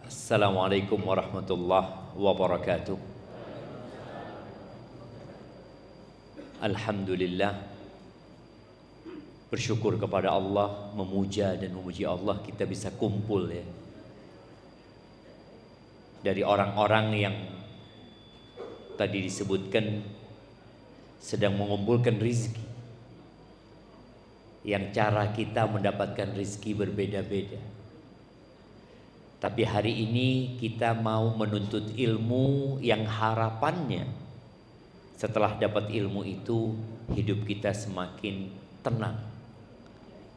Assalamualaikum warahmatullahi wabarakatuh. Alhamdulillah, bersyukur kepada Allah, memuja dan memuji Allah kita bisa kumpul ya. Dari orang-orang yang tadi disebutkan sedang mengumpulkan rizki, yang cara kita mendapatkan rizki berbeda-beda. Tapi hari ini kita mau menuntut ilmu yang harapannya setelah dapat ilmu itu hidup kita semakin tenang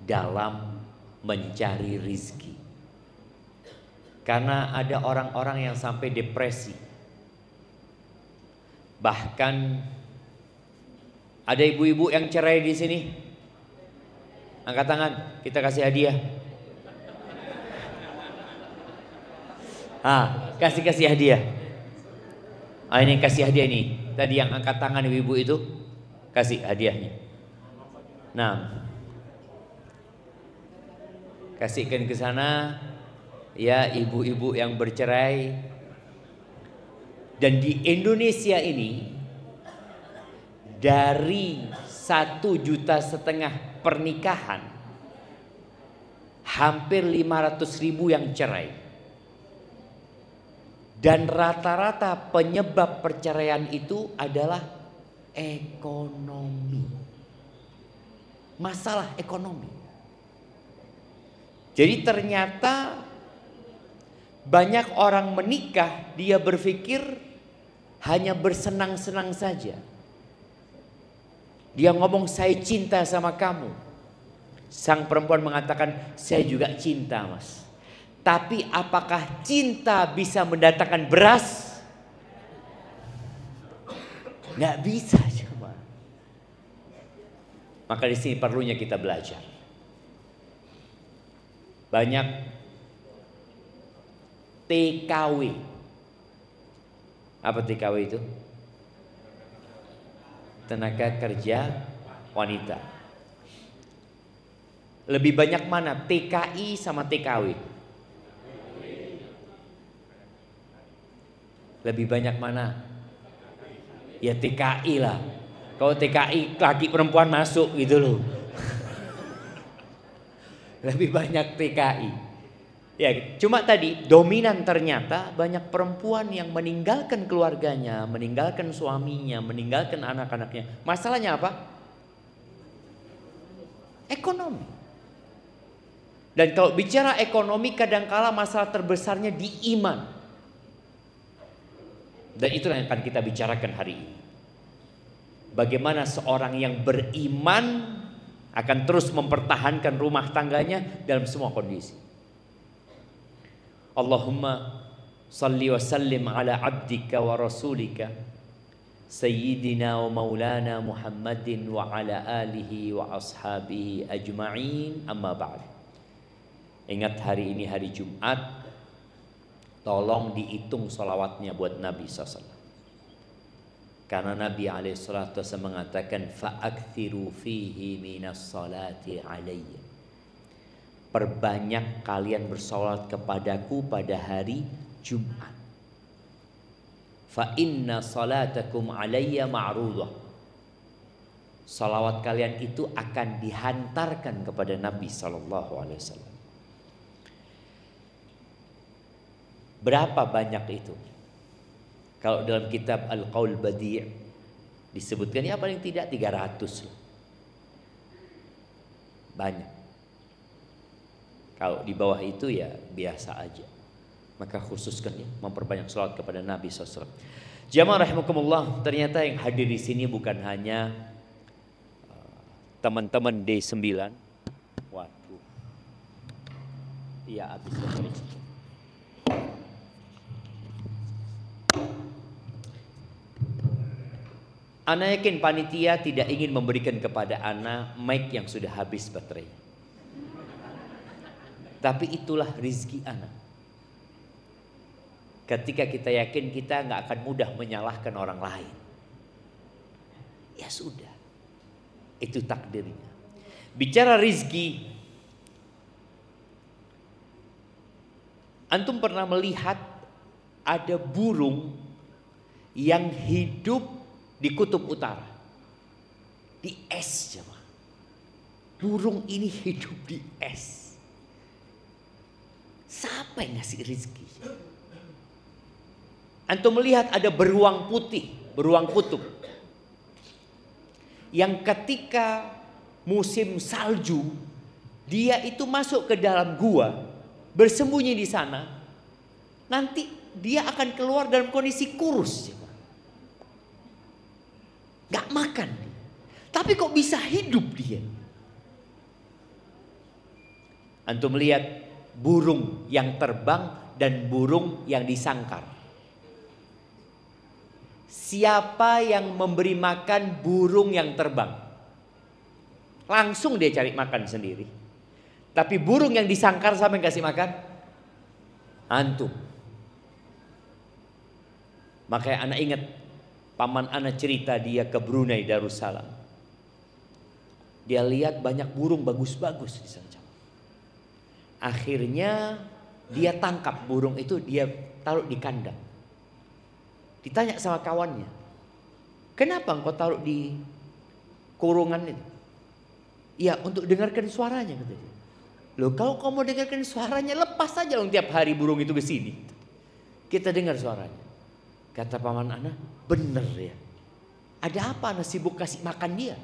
dalam mencari rizki. Karena ada orang-orang yang sampai depresi. Bahkan ada ibu-ibu yang cerai di sini. Angkat tangan, kita kasih hadiah. Kasih hadiah. Ini kasih hadiah ini. Tadi yang angkat tangan ibu-ibu itu kasih hadiahnya. Nah, kasihkan ke sana ya ibu-ibu yang bercerai. Dan di Indonesia ini dari 1,5 juta pernikahan hampir 500.000 yang cerai. Dan rata-rata penyebab perceraian itu adalah ekonomi. Masalah ekonomi. Jadi ternyata banyak orang menikah, dia berpikir hanya bersenang-senang saja. Dia ngomong saya cinta sama kamu. Sang perempuan mengatakan saya juga cinta mas. Tapi apakah cinta bisa mendatangkan beras? Nggak bisa coba. Maka di sini perlunya kita belajar. Banyak TKW. Apa TKW itu? Tenaga kerja wanita. Lebih banyak mana TKI sama TKW? Lebih banyak mana? Ya TKI lah. Kalau TKI laki perempuan masuk gitu loh. Lebih banyak TKI. Ya, cuma tadi dominan ternyata banyak perempuan yang meninggalkan keluarganya, meninggalkan suaminya, meninggalkan anak-anaknya. Masalahnya apa? Ekonomi. Dan kalau bicara ekonomi kadangkala masalah terbesarnya di iman. Dan itulah yang akan kita bicarakan hari ini. Bagaimana seorang yang beriman akan terus mempertahankan rumah tangganya dalam semua kondisi. Allahumma salli wa sallim ala abdika wa rasulika Sayyidina wa maulana Muhammadin wa ala alihi wa ashabihi ajma'in, amma ba'd. Ingat hari ini hari Jumat, tolong dihitung salawatnya buat Nabi SAW. Karena Nabi SAW mengatakan fa'akthiru fihi minas salati alayya. Perbanyak kalian bersalawat kepadaku pada hari Jumat. Fa inna salatakum alayya ma'rudah. Salawat kalian itu akan dihantarkan kepada Nabi SAW. Berapa banyak itu? Kalau dalam kitab Al-Qaul Badi' disebutkan ya paling tidak 300 lah. Banyak. Kalau di bawah itu ya biasa aja. Maka khususkan ya memperbanyak salawat kepada Nabi SAW. Jamaah rahimakumullah, ternyata yang hadir di sini bukan hanya teman-teman D9. Waduh. Iya habis tadi. Ana yakin panitia tidak ingin memberikan kepada Ana mic yang sudah habis baterai. Tapi itulah rizki Ana. Ketika kita yakin kita nggak akan mudah menyalahkan orang lain. Ya sudah. Itu takdirnya. Bicara rizki, Antum pernah melihat ada burung yang hidup di kutub utara, di es jemaah. Burung ini hidup di es. Siapa yang ngasih rezeki? Antum melihat ada beruang putih, beruang kutub, yang ketika musim salju dia itu masuk ke dalam gua, bersembunyi di sana. Nanti dia akan keluar dalam kondisi kurus, gak makan, tapi kok bisa hidup dia? Antum melihat burung yang terbang dan burung yang disangkar. Siapa yang memberi makan burung yang terbang? Langsung dia cari makan sendiri. Tapi burung yang disangkar siapa yang kasih makan? Antum. Makanya anak ingat paman anak cerita dia ke Brunei Darussalam. Dia lihat banyak burung bagus-bagus di sana. Akhirnya dia tangkap burung itu, dia taruh di kandang. Ditanya sama kawannya, kenapa engkau taruh di kurungan itu? Ya, untuk dengarkan suaranya, katanya. Loh, kalau kamu dengarkan suaranya, lepas saja dong tiap hari burung itu ke sini. Kita dengar suaranya. Kata paman anak, bener ya. Ada apa anak sibuk kasih makan dia?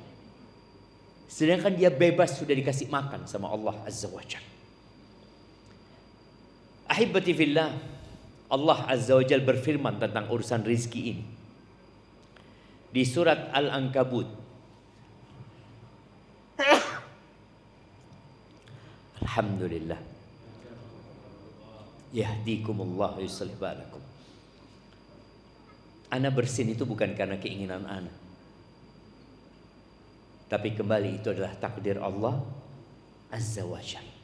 Sedangkan dia bebas sudah dikasih makan sama Allah Azza wa Jalla. Ahibati fillah, Allah Azza wa Jalla berfirman tentang urusan rizki ini di surat Al-Ankabut. Alhamdulillah. Yahdikumullah yuslih balakum. Ana bersin itu bukan karena keinginan ana, tapi kembali itu adalah takdir Allah Azza wa Jalla.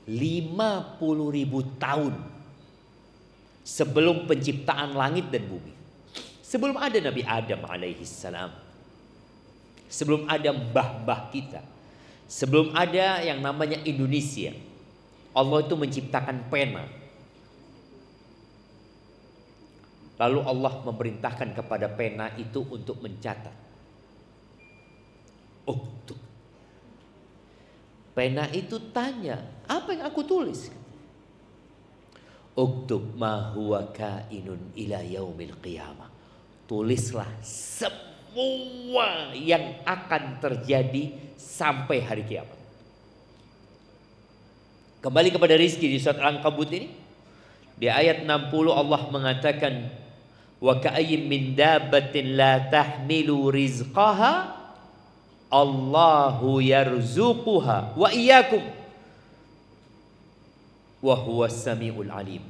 50.000 tahun sebelum penciptaan langit dan bumi, sebelum ada Nabi Adam alaihi salam, sebelum ada mbah-mbah kita, sebelum ada yang namanya Indonesia, Allah itu menciptakan pena. Lalu Allah memerintahkan kepada pena itu untuk mencatat. Uktub. Pena itu tanya, apa yang aku tulis? Uktub ma huwa kainun ila yaumil qiyamah. Tulislah semua yang akan terjadi sampai hari kiamat. Kembali kepada rizki di surat Al-Ankabut ini, di ayat 60 Allah mengatakan, wa ka'ayyin min dabbatin la tahmilu rizqaha Allahu yarzuquha wa iyyakum wa huwas samiul alim.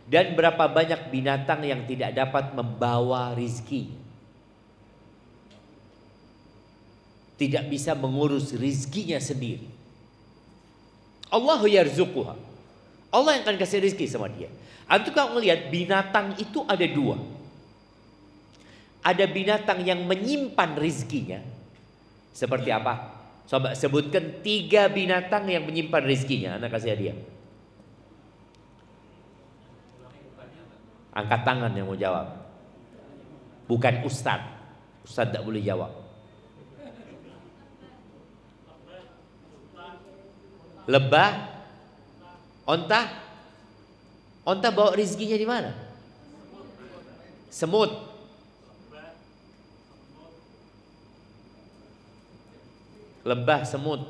Dan berapa banyak binatang yang tidak dapat membawa rizki, tidak bisa mengurus rizkinya sendiri. Allahu yarzuquha, Allah yang akan kasih rizki sama dia. Antum kalau melihat binatang itu ada dua. Ada binatang yang menyimpan rizkinya. Seperti apa? Coba sebutkan 3 binatang yang menyimpan rizkinya. Anak kasih hadiah. Angkat tangan yang mau jawab. Bukan ustadz. Ustadz tidak boleh jawab. Lebah, onta. Onta bawa rizkinya di mana? Semut. Lebah, semut.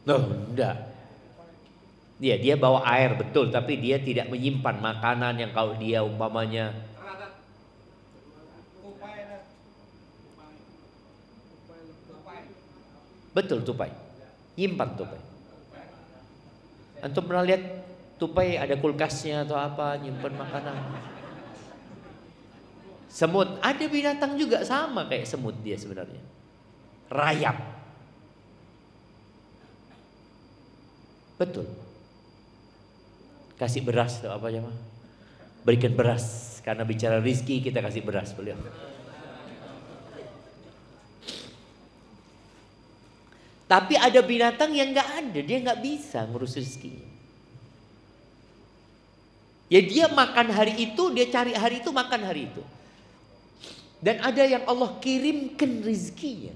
Loh, enggak. Dia bawa air betul, tapi dia tidak menyimpan makanan yang kalau dia umpamanya. Betul, tupai. Nyimpan tupai. Antum pernah lihat tupai ada kulkasnya atau apa, nyimpan makanan? Semut, ada binatang juga sama kayak semut dia sebenarnya. Rayap. Betul. Kasih beras atau apa ya, mah? Berikan beras, karena bicara rizki kita kasih beras beliau. Tapi ada binatang yang nggak ada, dia nggak bisa ngurus rezekinya. Ya dia makan hari itu, dia cari hari itu, makan hari itu. Dan ada yang Allah kirimkan rezekinya.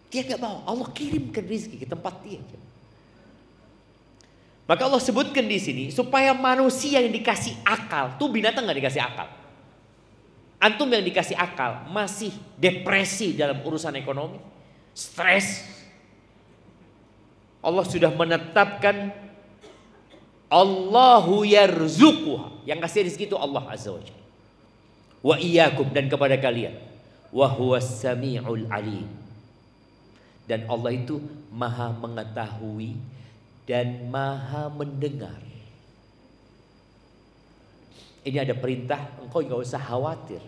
Dia nggak mau, Allah kirimkan rezeki ke tempat dia. Maka Allah sebutkan di sini supaya manusia yang dikasih akal, tuh binatang nggak dikasih akal. Antum yang dikasih akal masih depresi dalam urusan ekonomi, stres. Allah sudah menetapkan Allahu yarzuquha, yang kasih rezeki itu Allah Azza wa Jalla. Wa iyyakum, dan kepada kalian. Wa huwas samiul alim. Dan Allah itu maha mengetahui dan maha mendengar. Ini ada perintah, engkau gak usah khawatir.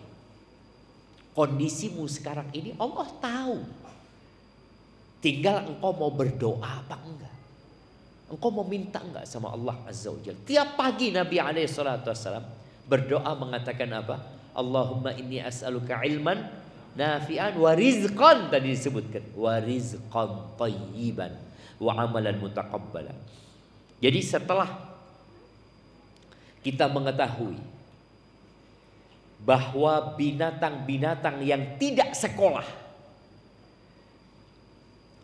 Kondisimu sekarang ini Allah tahu. Tinggal engkau mau berdoa apa enggak. Engkau mau minta enggak sama Allah Azza wa Jalla. Tiap pagi Nabi SAW berdoa mengatakan apa? Allahumma inni as'aluka ilman nafi'an wa rizqan, tadi disebutkan. Wa rizqan tayyiban wa amalan mutaqabbalan. Jadi setelah kita mengetahui bahwa binatang-binatang yang tidak sekolah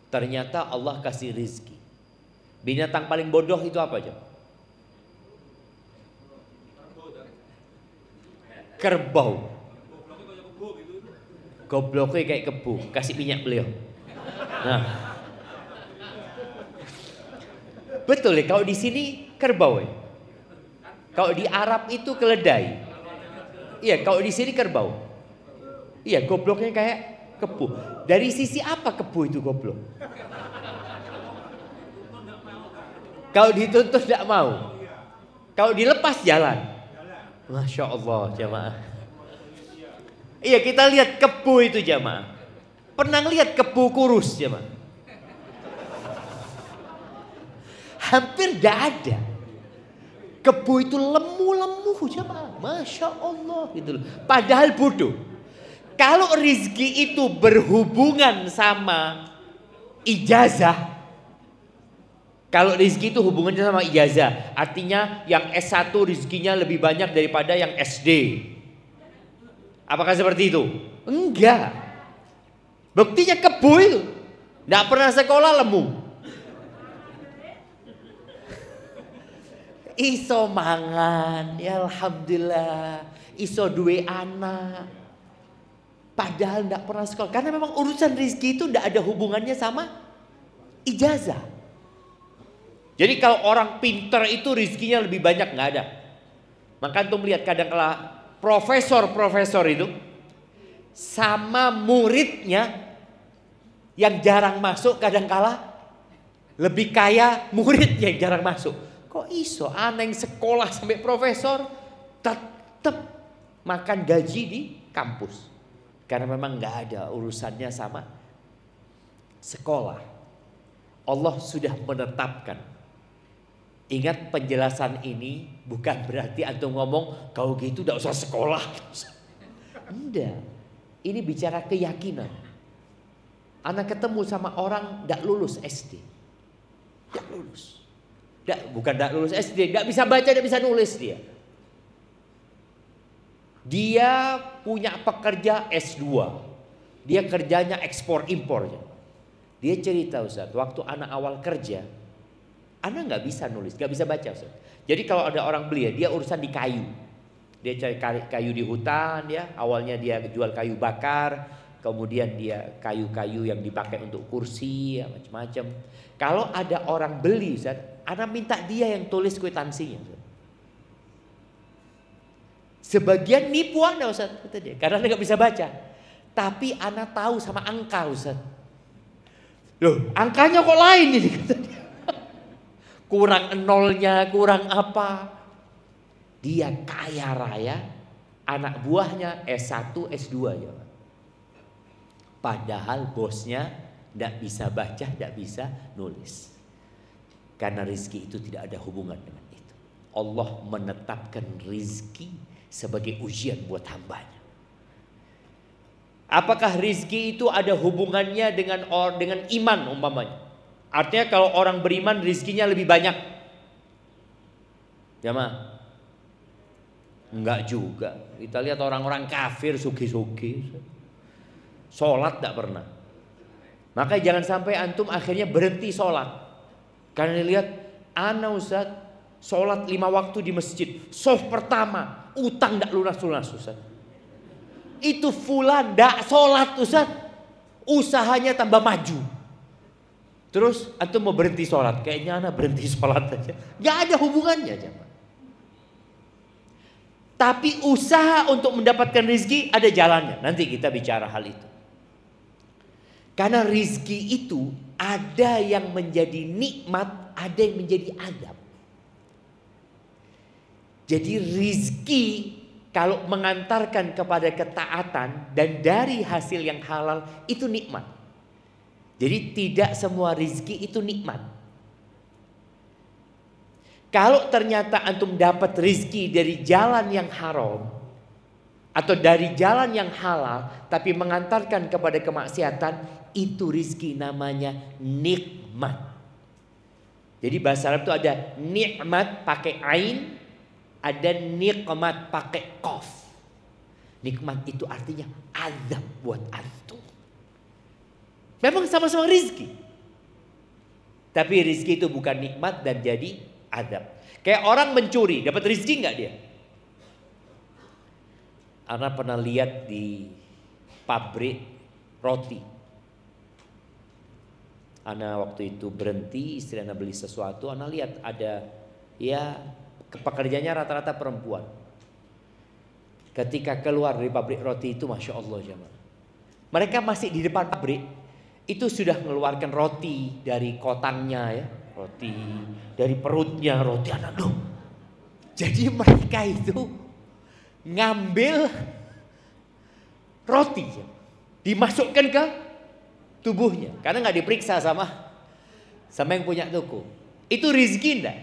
ternyata Allah kasih rizki. Binatang paling bodoh itu apa aja? Kerbau. Gobloknya kayak kebu, kasih minyak beliau. Nah, betul ya, kalau di sini kerbau ya. Kalau di Arab itu keledai. Iya, kalau di sini kerbau. Iya, gobloknya kayak kebu. Dari sisi apa kebu itu goblok? Kalau dituntut tidak mau. Kalau dilepas jalan. Masya Allah jamaah. Iya, kita lihat kebu itu jamaah. Pernah lihat kebu kurus jamaah? Hampir tidak ada. Kebu itu lemu-lemu jamaah. Masya Allah gitu loh. Padahal bodoh. Kalau rizki itu berhubungan sama ijazah. Kalau rizki itu hubungannya sama ijazah. Artinya yang S1 rizkinya lebih banyak daripada yang SD. Apakah seperti itu? Enggak. Buktinya kebu itu. Tidak pernah sekolah lemu. Iso mangan, ya alhamdulillah. Iso duwe anak. Padahal tidak pernah sekolah. Karena memang urusan rezeki itu tidak ada hubungannya sama ijazah. Jadi kalau orang pinter itu rezekinya lebih banyak, nggak ada. Maka antum lihat kadang-kala profesor-profesor itu sama muridnya yang jarang masuk, kadang-kala lebih kaya muridnya yang jarang masuk. Kok iso anak yang sekolah sampai profesor tetap makan gaji di kampus? Karena memang nggak ada urusannya sama sekolah. Allah sudah menetapkan. Ingat, penjelasan ini bukan berarti antum ngomong kau gitu tidak usah sekolah. Enggak. Ini bicara keyakinan. Anak ketemu sama orang tidak lulus SD. Tidak lulus. Bukan tidak lulus SD, tidak bisa baca, tidak bisa nulis dia. Dia punya pekerja S2. Dia kerjanya ekspor impor. Dia cerita, Ustaz, waktu anak awal kerja, anak nggak bisa nulis, nggak bisa baca, Ustaz. Jadi kalau ada orang beli, dia urusan di kayu. Dia cari kayu di hutan, ya. Awalnya dia jual kayu bakar, kemudian dia kayu-kayu yang dipakai untuk kursi, ya, macam-macam. Kalau ada orang beli, Ustaz, anak minta dia yang tulis kwitansinya, Ustaz. Sebagian nipu anak, Ustaz, kata dia, karena dia nggak bisa baca. Tapi anak tahu sama angka, Ustaz. Loh, angkanya kok lain ini, kata dia. Kurang nolnya, kurang apa. Dia kaya raya, anak buahnya S1, S2 ya. Padahal bosnya tidak bisa baca, tidak bisa nulis. Karena rizki itu tidak ada hubungan dengan itu. Allah menetapkan rizki sebagai ujian buat hambanya. Apakah rizki itu ada hubungannya dengan iman umpamanya? Artinya kalau orang beriman rizkinya lebih banyak. Jamaah, enggak juga. Kita lihat orang-orang kafir sugih-sugih, sholat tidak pernah. Maka jangan sampai antum akhirnya berhenti sholat karena lihat ana Ustaz sholat 5 waktu di masjid, soft pertama utang tidak lunas-lunas Ustaz. Itu fulan tidak sholat Ustaz, usahanya tambah maju. Terus antum mau berhenti sholat, kayaknya ana berhenti sholat aja, nggak ada hubungannya jemaah. Tapi usaha untuk mendapatkan rizki ada jalannya. Nanti kita bicara hal itu. Karena rizki itu ada yang menjadi nikmat, ada yang menjadi adab. Jadi rizki kalau mengantarkan kepada ketaatan dan dari hasil yang halal itu nikmat. Jadi tidak semua rizki itu nikmat. Kalau ternyata antum dapat rizki dari jalan yang haram atau dari jalan yang halal tapi mengantarkan kepada kemaksiatan, itu rizki namanya nikmat. Jadi bahasa Arab itu ada nikmat pakai ain, ada nikmat pakai qaf. Nikmat itu artinya azab buat antum. Memang sama-sama rizki, tapi rizki itu bukan nikmat dan jadi azab. Kayak orang mencuri, dapat rizki nggak dia? Ana pernah lihat di pabrik roti. Ana waktu itu berhenti, istri ana beli sesuatu, ana lihat ada ya pekerjanya rata-rata perempuan. Ketika keluar dari pabrik roti itu, masya Allah jemaah, mereka masih di depan pabrik itu sudah mengeluarkan roti dari kotangnya ya, roti dari perutnya, roti anak loh. Jadi mereka itu ngambil roti dimasukkan ke tubuhnya karena nggak diperiksa sama yang punya toko. Itu rizki enggak?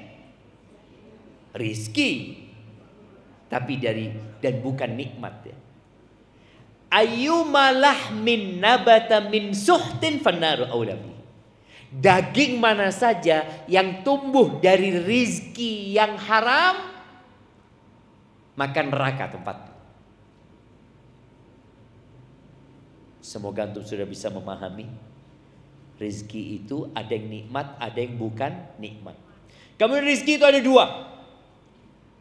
Rizki, tapi dari dan bukan nikmat ya. Ayyuma lahmin nabata min suhtin fannaru aula bihi. Daging mana saja yang tumbuh dari rizki yang haram, maka neraka tempat. Semoga antum sudah bisa memahami rizki itu ada yang nikmat, ada yang bukan nikmat. Kemudian rizki itu ada dua.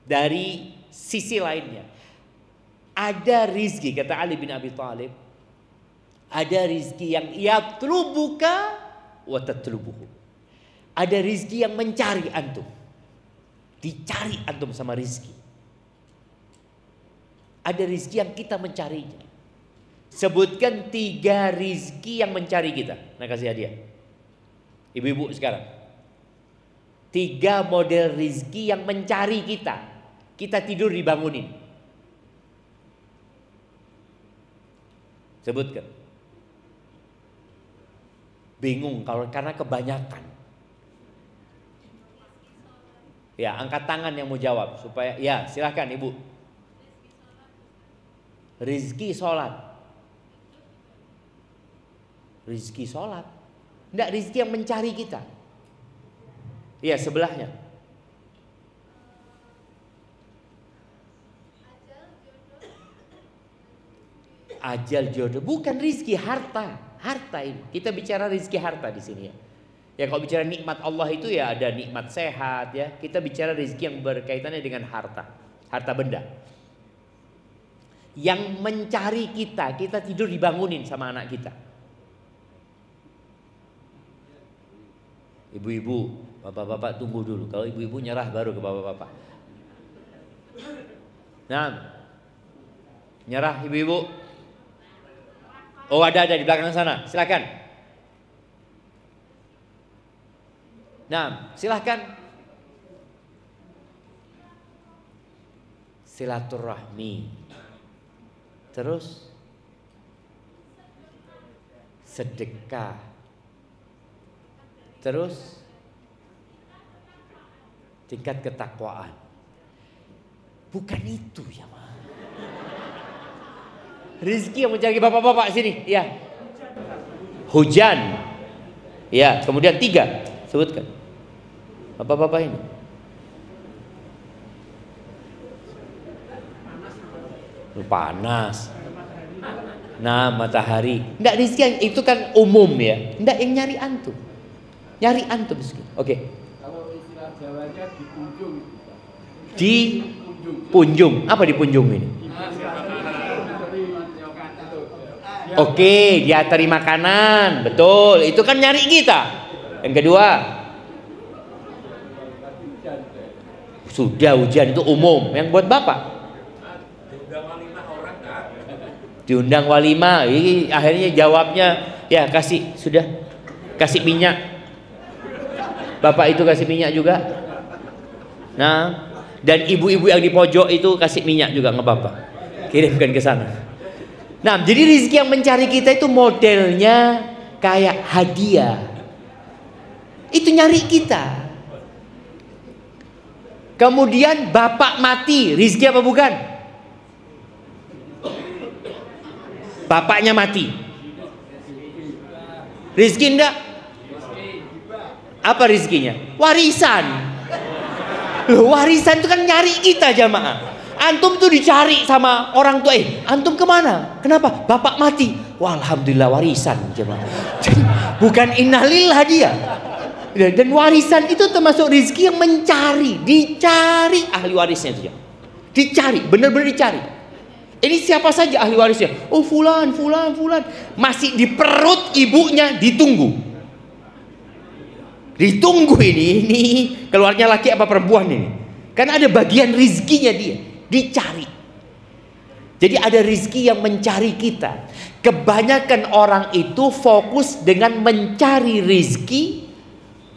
Dari sisi lainnya, ada rizki, kata Ali bin Abi Thalib, ada rizki yang yatlubuka wa tatlubuhu. Ada rizki yang mencari antum, dicari antum sama rizki. Ada rizki yang kita mencarinya. Sebutkan 3 rizki yang mencari kita. Nah, kasih hadiah ibu-ibu sekarang. 3 model rizki yang mencari kita. Kita tidur dibangunin. Sebutkan. Bingung kalau karena kebanyakan. Ya, angkat tangan yang mau jawab supaya ya, silahkan ibu. Rizki sholat. Rizki sholat. Tidak rizki yang mencari kita. Iya, sebelahnya. Ajal jodoh. Bukan rizki, harta. Harta ini. Kita bicara rizki harta di sini ya. Ya kalau bicara nikmat Allah itu ya ada nikmat sehat ya. Kita bicara rizki yang berkaitannya dengan harta. Harta benda. Yang mencari kita. Kita tidur dibangunin sama anak kita. Ibu-ibu, bapak-bapak tunggu dulu. Kalau ibu-ibu nyerah baru ke bapak-bapak. Nah, nyerah ibu-ibu. Oh, ada di belakang sana. Silakan. Nah, silakan. Silaturahmi. Terus sedekah. Terus tingkat ketakwaan. Bukan itu ya, Ma. Rizki yang mencari bapak-bapak sini. Ya. Hujan. Ya, kemudian 3. Sebutkan. Bapak-bapak ini. Panas. Nah, matahari. Enggak, rizki yang itu kan umum ya. Enggak, yang nyari antum. Nyari antum rizki. Oke. Kalau istilah Jawanya dipunjung. Dipunjung. Apa dipunjung ini? Oke, dia cari makanan. Betul, itu kan nyari kita. Yang kedua, sudah hujan itu umum. Yang buat bapak diundang walimah. Ini akhirnya jawabnya ya kasih, sudah kasih minyak. Bapak itu kasih minyak juga. Nah, dan ibu-ibu yang di pojok itu kasih minyak juga nggak apa-apa. Kirimkan ke sana. Nah, jadi rizki yang mencari kita itu modelnya kayak hadiah. Itu nyari kita. Kemudian bapak mati, rizki apa bukan? Bapaknya mati. Rizki enggak? Apa rizkinya? Warisan. Loh, warisan itu kan nyari kita jamaah. Antum tuh dicari sama orang tua. Antum kemana? Kenapa? Bapak mati. Wah, alhamdulillah warisan jemaah. Bukan innalillah dia. Dan warisan itu termasuk rizki yang mencari, dicari ahli warisnya itu ya. Dicari, benar-benar dicari. Ini siapa saja ahli warisnya? Oh, fulan. Masih di perut ibunya ditunggu. Ditunggu ini keluarnya laki apa perempuan ini. Karena ada bagian rizkinya dia. Dicari. Jadi ada rizki yang mencari kita. Kebanyakan orang itu fokus dengan mencari rizki,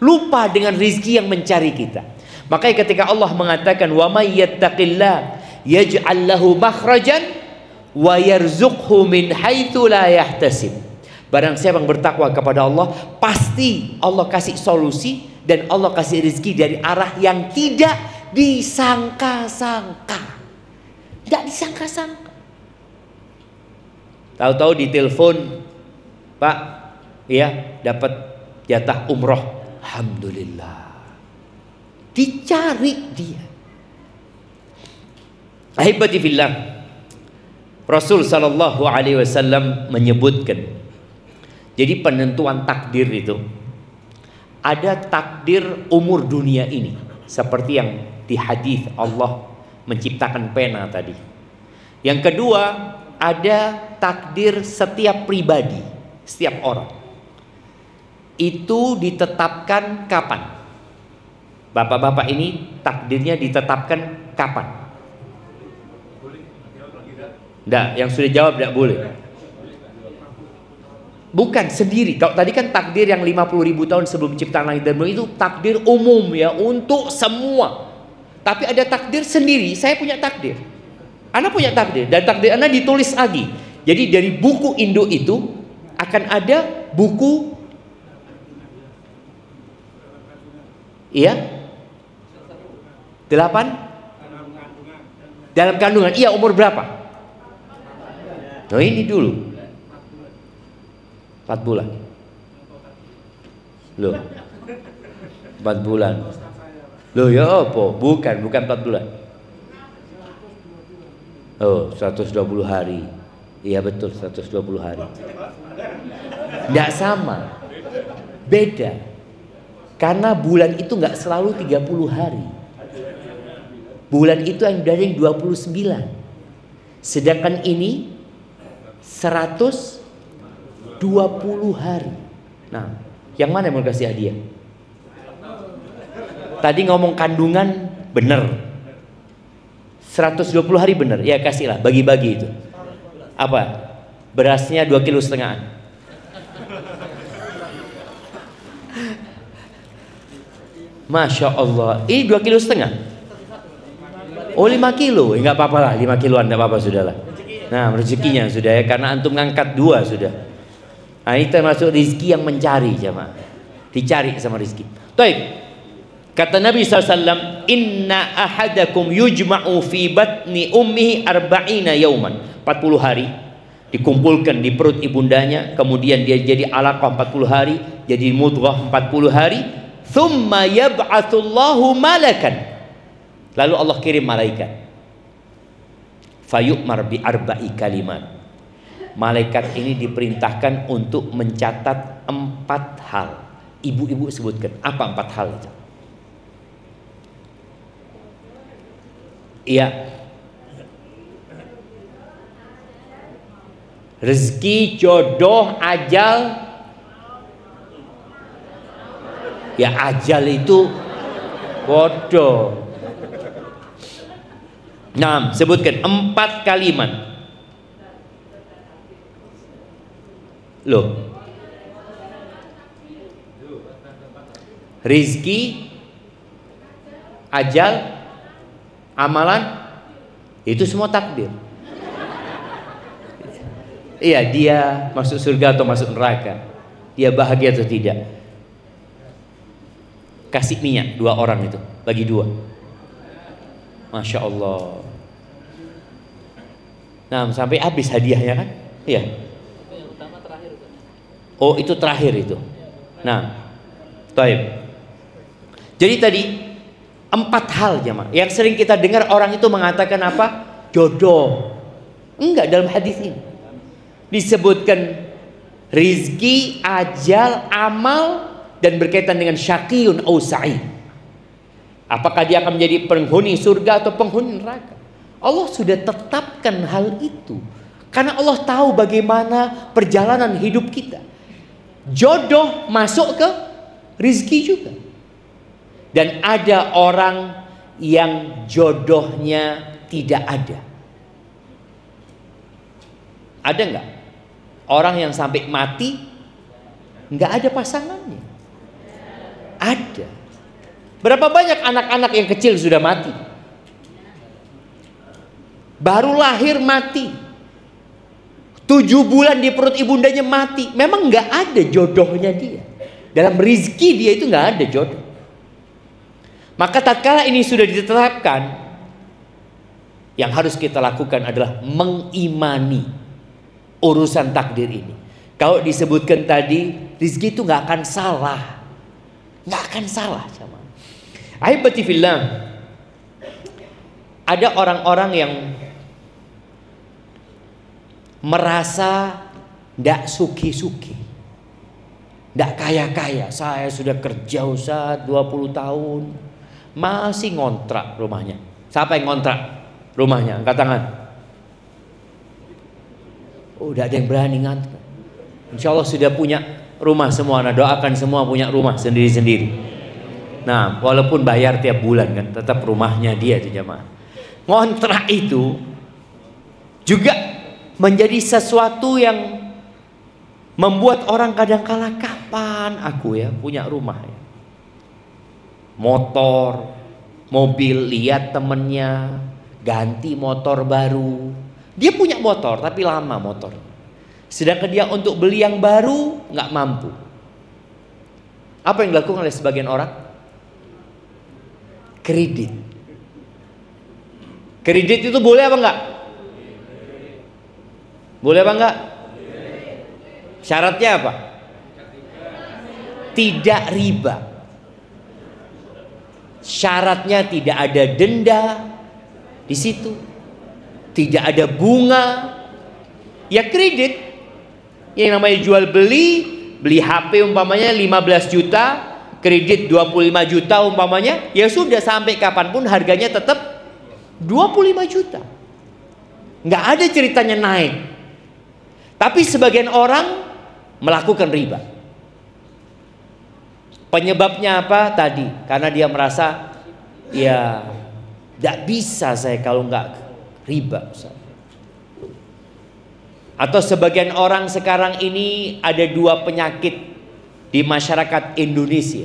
lupa dengan rizki yang mencari kita. Makanya ketika Allah mengatakan wa may yattaqillah yaj'al lahu makhrajan wa yarzuqhu min haitsu la yahtasib. Barang siapa yang bertakwa kepada Allah, pasti Allah kasih solusi dan Allah kasih rizki dari arah yang tidak disangka-sangka. Tidak disangka-sangka. Tahu-tahu ditelepon, Pak, ya dapat jatah umroh. Alhamdulillah. Dicari dia. Ahibati fillah. Rasul sallallahu alaihi wasallam menyebutkan. Jadi penentuan takdir itu ada takdir umur dunia ini, seperti yang di hadis Allah menciptakan pena tadi. Yang kedua, ada takdir setiap pribadi, setiap orang. Itu ditetapkan kapan? Bapak-bapak ini takdirnya ditetapkan kapan? Enggak, yang sudah jawab tidak boleh. Bukan sendiri. Kalau tadi kan takdir yang 50.000 tahun sebelum ciptaan langit dan bumi itu takdir umum ya, untuk semua. Tapi ada takdir sendiri. Saya punya takdir. Anda punya takdir. Dan takdir Anda ditulis lagi. Jadi dari buku induk itu akan ada buku, iya, 8 dalam kandungan. Iya, umur berapa? Nah, ini dulu 4 bulan. Loh, 4 bulan. Loh ya apa? Bukan 4 bulan. Oh, 120 hari. Iya betul, 120 hari. Nggak sama. Beda. Karena bulan itu nggak selalu 30 hari. Bulan itu yang dari 29. Sedangkan ini 120 hari. Nah, yang mana yang mau kasih hadiah? Tadi ngomong kandungan bener, 120 hari bener. Ya kasihlah, bagi-bagi itu. Apa? Berasnya 2,5 kilo. Masya Allah. Ini 2,5 kilo. Oh 5 kilo. Enggak apa-apa lah, 5 kiloan enggak apa-apa sudah lah. Nah, rezekinya sudah ya, karena antum ngangkat 2 sudah. Nah, ini termasuk rizki yang mencari jemaah. Dicari sama rizki. Baik. Kata Nabi SAW, inna ahadakum yujma'u fi batni ummihi arba'ina yauman. 40 hari dikumpulkan di perut ibundanya, kemudian dia jadi alaqah 40 hari, jadi mudghah 40 hari, thumma yab'atsullahu malakan, lalu Allah kirim malaikat, fayu'mar bi arba'i kalimat. Malaikat ini diperintahkan untuk mencatat 4 hal. Ibu-ibu sebutkan apa 4 hal itu? Iya, rezeki, jodoh, ajal. Ya ajal itu bodoh. Nah, sebutkan 4 kalimat. Loh, rizki, ajal, amalan, itu semua takdir. Iya, dia masuk surga atau masuk neraka, dia bahagia atau tidak. Kasih minyak 2 orang itu, bagi 2. Masya Allah. Nah, sampai habis hadiahnya kan? Iya. Oh, itu terakhir itu. Nah, baik. Jadi tadi 4 hal jemaah yang sering kita dengar orang itu mengatakan apa? Jodoh. Enggak, dalam hadis ini disebutkan rizki, ajal, amal, dan berkaitan dengan syaqiyun au sa'id. Apakah dia akan menjadi penghuni surga atau penghuni neraka? Allah sudah tetapkan hal itu karena Allah tahu bagaimana perjalanan hidup kita. Jodoh masuk ke rizki juga. Dan ada orang yang jodohnya tidak ada. Ada nggak orang yang sampai mati nggak ada pasangannya? Ada. Berapa banyak anak-anak yang kecil sudah mati? Baru lahir mati, 7 bulan di perut ibundanya mati. Memang nggak ada jodohnya dia. Dalam rizki dia itu nggak ada jodoh. Maka tatkala ini sudah ditetapkan, yang harus kita lakukan adalah mengimani urusan takdir ini. Kalau disebutkan tadi, rizki itu nggak akan salah, nggak akan salah sama. Ahibati fillah, ada orang-orang yang merasa ndak suki-suki, ndak kaya-kaya. Saya sudah kerja Ustaz 20 tahun, masih ngontrak rumahnya. Siapa yang ngontrak rumahnya? Angkat tangan. Oh, udah ada yang berani ngantuk. Insya Allah sudah punya rumah semua. Nah, doakan semua punya rumah sendiri-sendiri. Nah, walaupun bayar tiap bulan kan, tetap rumahnya dia itu jemaah. Ngontrak itu juga menjadi sesuatu yang membuat orang kadang-kala, kapan aku ya punya rumah ya? Motor, mobil, lihat temennya ganti motor baru. Dia punya motor tapi lama motor. Sedangkan dia untuk beli yang baru nggak mampu. Apa yang dilakukan oleh sebagian orang? Kredit. Kredit itu boleh apa enggak? Boleh apa enggak? Syaratnya apa? Tidak riba. Syaratnya tidak ada denda di situ. Tidak ada bunga. Ya kredit. Yang namanya jual beli HP umpamanya 15 juta, kredit 25 juta umpamanya, ya sudah sampai kapanpun harganya tetap 25 juta. Nggak ada ceritanya naik. Tapi sebagian orang melakukan riba. Penyebabnya apa tadi? Karena dia merasa ya nggak bisa saya kalau nggak riba. Atau sebagian orang sekarang ini ada 2 penyakit di masyarakat Indonesia.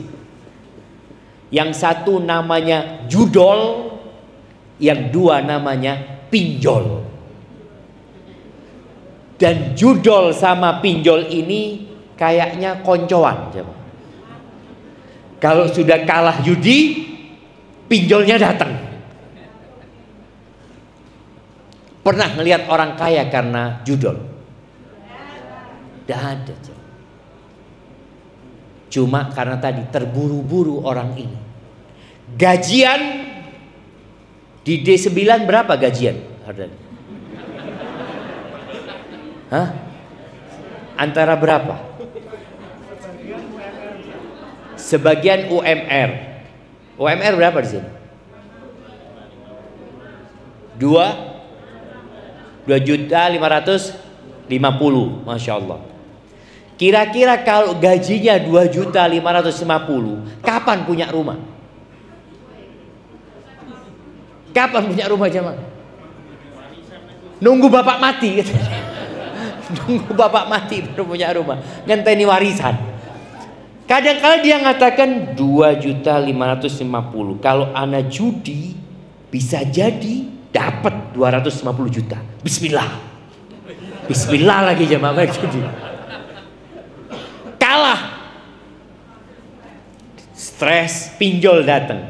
Yang satu namanya judol, yang 2 namanya pinjol. Dan judol sama pinjol ini kayaknya koncoan. Kalau sudah kalah judi, pinjolnya datang. Pernah ngelihat orang kaya karena judol? Tidak ada. Cuma karena tadi terburu-buru orang ini. Gajian di D9 berapa gajian? Hah? Antara berapa? Sebagian UMR. UMR berapa di sini? 2.550.000, Masya Allah. Kira-kira kalau gajinya 2.550.000, kapan punya rumah? Kapan punya rumah jemaah? Nunggu bapak mati. Nunggu bapak mati baru punya rumah. Ngenteni warisan. Kadang-kadang dia mengatakan 2.550.000. Kalau ana judi bisa jadi dapat 250 juta. Bismillah. Bismillah lagi jemaah judi. Kalah. Stres, pinjol datang.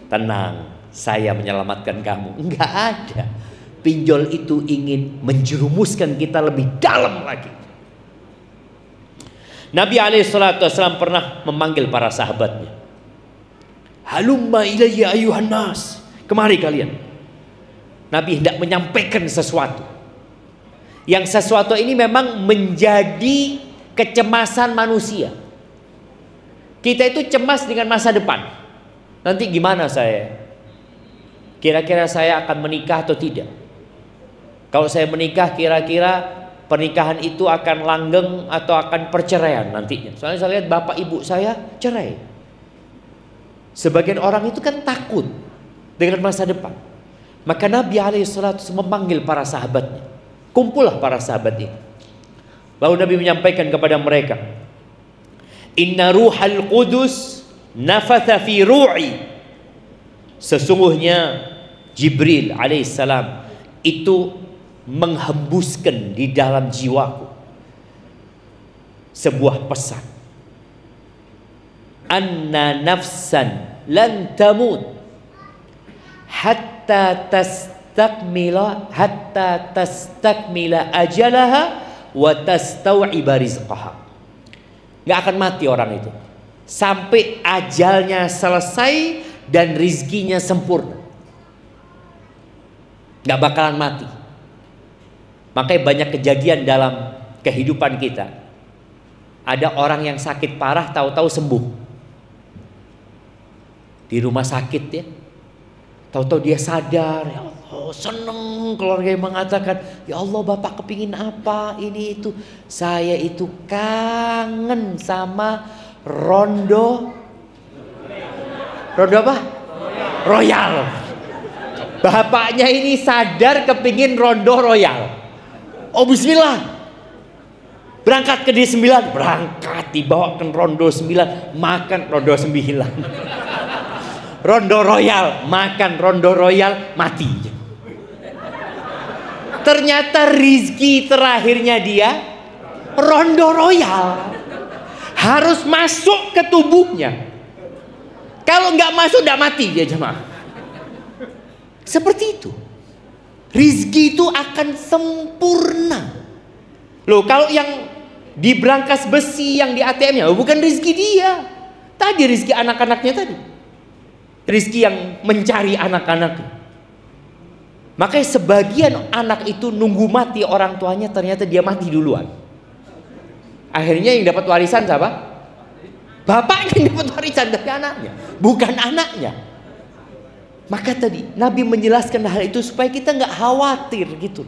Tenang, saya menyelamatkan kamu. Enggak ada. Pinjol itu ingin menjerumuskan kita lebih dalam lagi. Nabi SAW pernah memanggil para sahabatnya. Halumma ilayya ayuhan nas. Kemari kalian. Nabi hendak menyampaikan sesuatu. Yang sesuatu ini memang menjadi kecemasan manusia. Kita itu cemas dengan masa depan. Nanti gimana saya? Kira-kira saya akan menikah atau tidak? Kalau saya menikah, kira-kira pernikahan itu akan langgeng atau akan perceraian nantinya. Soalnya saya lihat bapak ibu saya cerai. Sebagian orang itu kan takut dengan masa depan. Maka Nabi SAW memanggil para sahabatnya. Kumpullah para sahabat ini. Lalu Nabi menyampaikan kepada mereka, Inna ruhal qudus nafatha fi ru'i. Sesungguhnya Jibril alaihissalam itu menghembuskan di dalam jiwaku sebuah pesan. Anna nafsan lan tamut hatta tastakmila ajalaha wa tastau'iba rizqaha. Gak akan mati orang itu sampai ajalnya selesai dan rizkinya sempurna. Gak bakalan mati. Makanya banyak kejadian dalam kehidupan kita. Ada orang yang sakit parah tahu-tahu sembuh di rumah sakit ya. Tahu-tahu dia sadar, ya Allah, seneng keluarga yang mengatakan, ya Allah bapak kepingin apa ini itu. Saya itu kangen sama rondo apa? Royal. Bapaknya ini sadar kepingin rondo royal. Oh bismillah. Berangkat ke D9, berangkat dibawakan rondo 9, makan rondo 9. Rondo royal, makan rondo royal, mati. Ternyata rizki terakhirnya dia rondo royal. Harus masuk ke tubuhnya. Kalau nggak masuk, nggak mati dia jemaah. Seperti itu. Rizki itu akan sempurna. Loh, kalau yang di brankas besi yang di ATM-nya, bukan rizki dia. Tadi rizki anak-anaknya tadi. Rizki yang mencari anak-anaknya. Makanya sebagian anak itu nunggu mati orang tuanya, ternyata dia mati duluan. Akhirnya yang dapat warisan siapa? Bapaknya yang dapat warisan dari anaknya, bukan anaknya. Maka tadi Nabi menjelaskan hal itu supaya kita nggak khawatir gitu.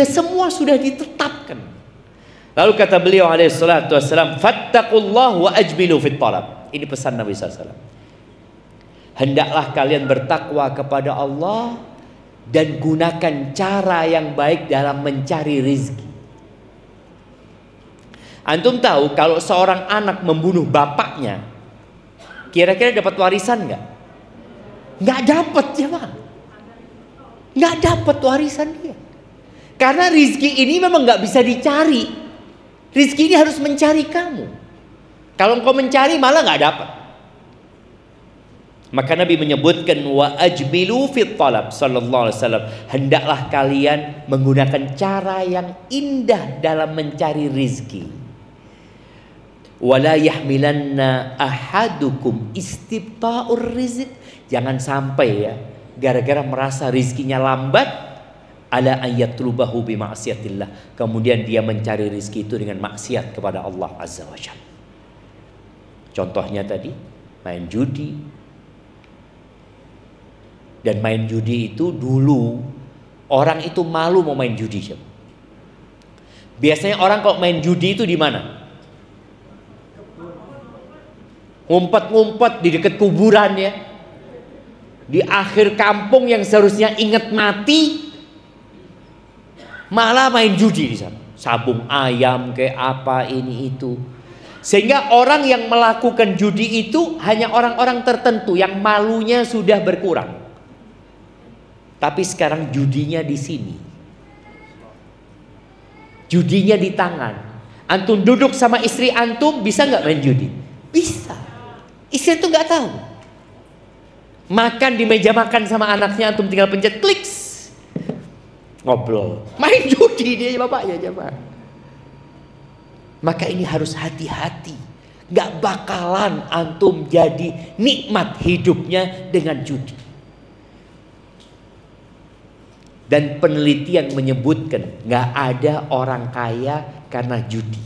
Semua sudah ditetapkan. Lalu kata beliau alaihissalatu wassalam, fattaqullah wa ajmilu fit talab. Ini pesan Nabi SAW. Hendaklah kalian bertakwa kepada Allah dan gunakan cara yang baik dalam mencari rizki. Antum tahu kalau seorang anak membunuh bapaknya, kira-kira dapat warisan nggak? Nggak dapat ya Pak. Nggak dapat warisan dia. Karena rizki ini memang nggak bisa dicari. Rizki ini harus mencari kamu. Kalau engkau mencari malah nggak dapat. Maka Nabi menyebutkan wa ajmilu fit talab sallallahu alaihi wasallam, hendaklah kalian menggunakan cara yang indah dalam mencari rizki. Wala yahmilanna ahadukum istibta'ur rizq, jangan sampai ya gara-gara merasa rizkinya lambat ala ayatlubahu bi ma'siyatillah, kemudian dia mencari rizki itu dengan maksiat kepada Allah azza wajalla. Contohnya tadi main judi. Dan main judi itu dulu orang itu malu mau main judi. Biasanya orang kalau main judi itu di mana? Ngumpet-ngumpet di dekat kuburan ya. Di akhir kampung yang seharusnya ingat mati, malah main judi di sana. Sabung ayam kayak apa ini itu. Sehingga orang yang melakukan judi itu hanya orang-orang tertentu yang malunya sudah berkurang. Tapi sekarang judinya di sini. Judinya di tangan. Antum duduk sama istri antum, bisa nggak main judi? Bisa. Istri itu nggak tahu. Makan di meja makan sama anaknya, antum tinggal pencet klik, ngobrol. Main judi dia bapaknya coba. Maka ini harus hati-hati. Nggak bakalan antum jadi nikmat hidupnya dengan judi. Dan penelitian menyebutkan nggak ada orang kaya karena judi.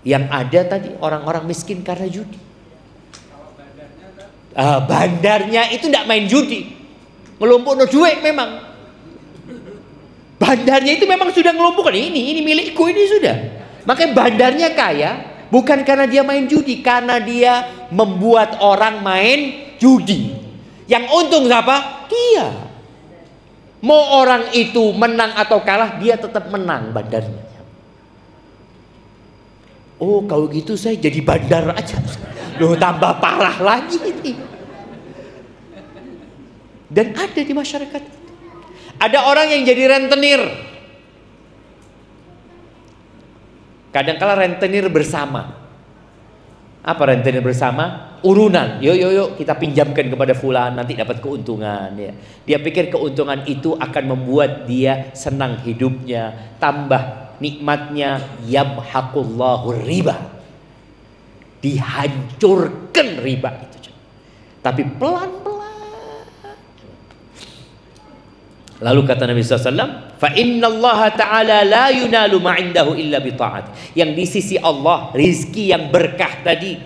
Yang ada tadi orang-orang miskin karena judi. Bandarnya itu nggak main judi, ngelompok no duit memang. Bandarnya itu memang sudah ngelompokkan ini milikku ini sudah. Makanya bandarnya kaya bukan karena dia main judi, karena dia membuat orang main judi. Yang untung siapa? Dia. Mau orang itu menang atau kalah, dia tetap menang bandarnya. Oh kalau gitu saya jadi bandar aja. Loh tambah parah lagi ini. Dan ada di masyarakat. Ada orang yang jadi rentenir. Kadang-kala rentenir bersama. Apa rentenir bersama? Urunan. Yuk kita pinjamkan kepada fulan, nanti dapat keuntungan ya. Dia pikir keuntungan itu akan membuat dia senang hidupnya, tambah nikmatnya. Yamhaqullahu riba. Dihancurkan riba itu. Tapi pelan-pelan. Lalu kata Nabi SAW, fa innallaha ta'ala la yunalu ma'indahu illa bita'at. Yang di sisi Allah, rizki yang berkah tadi,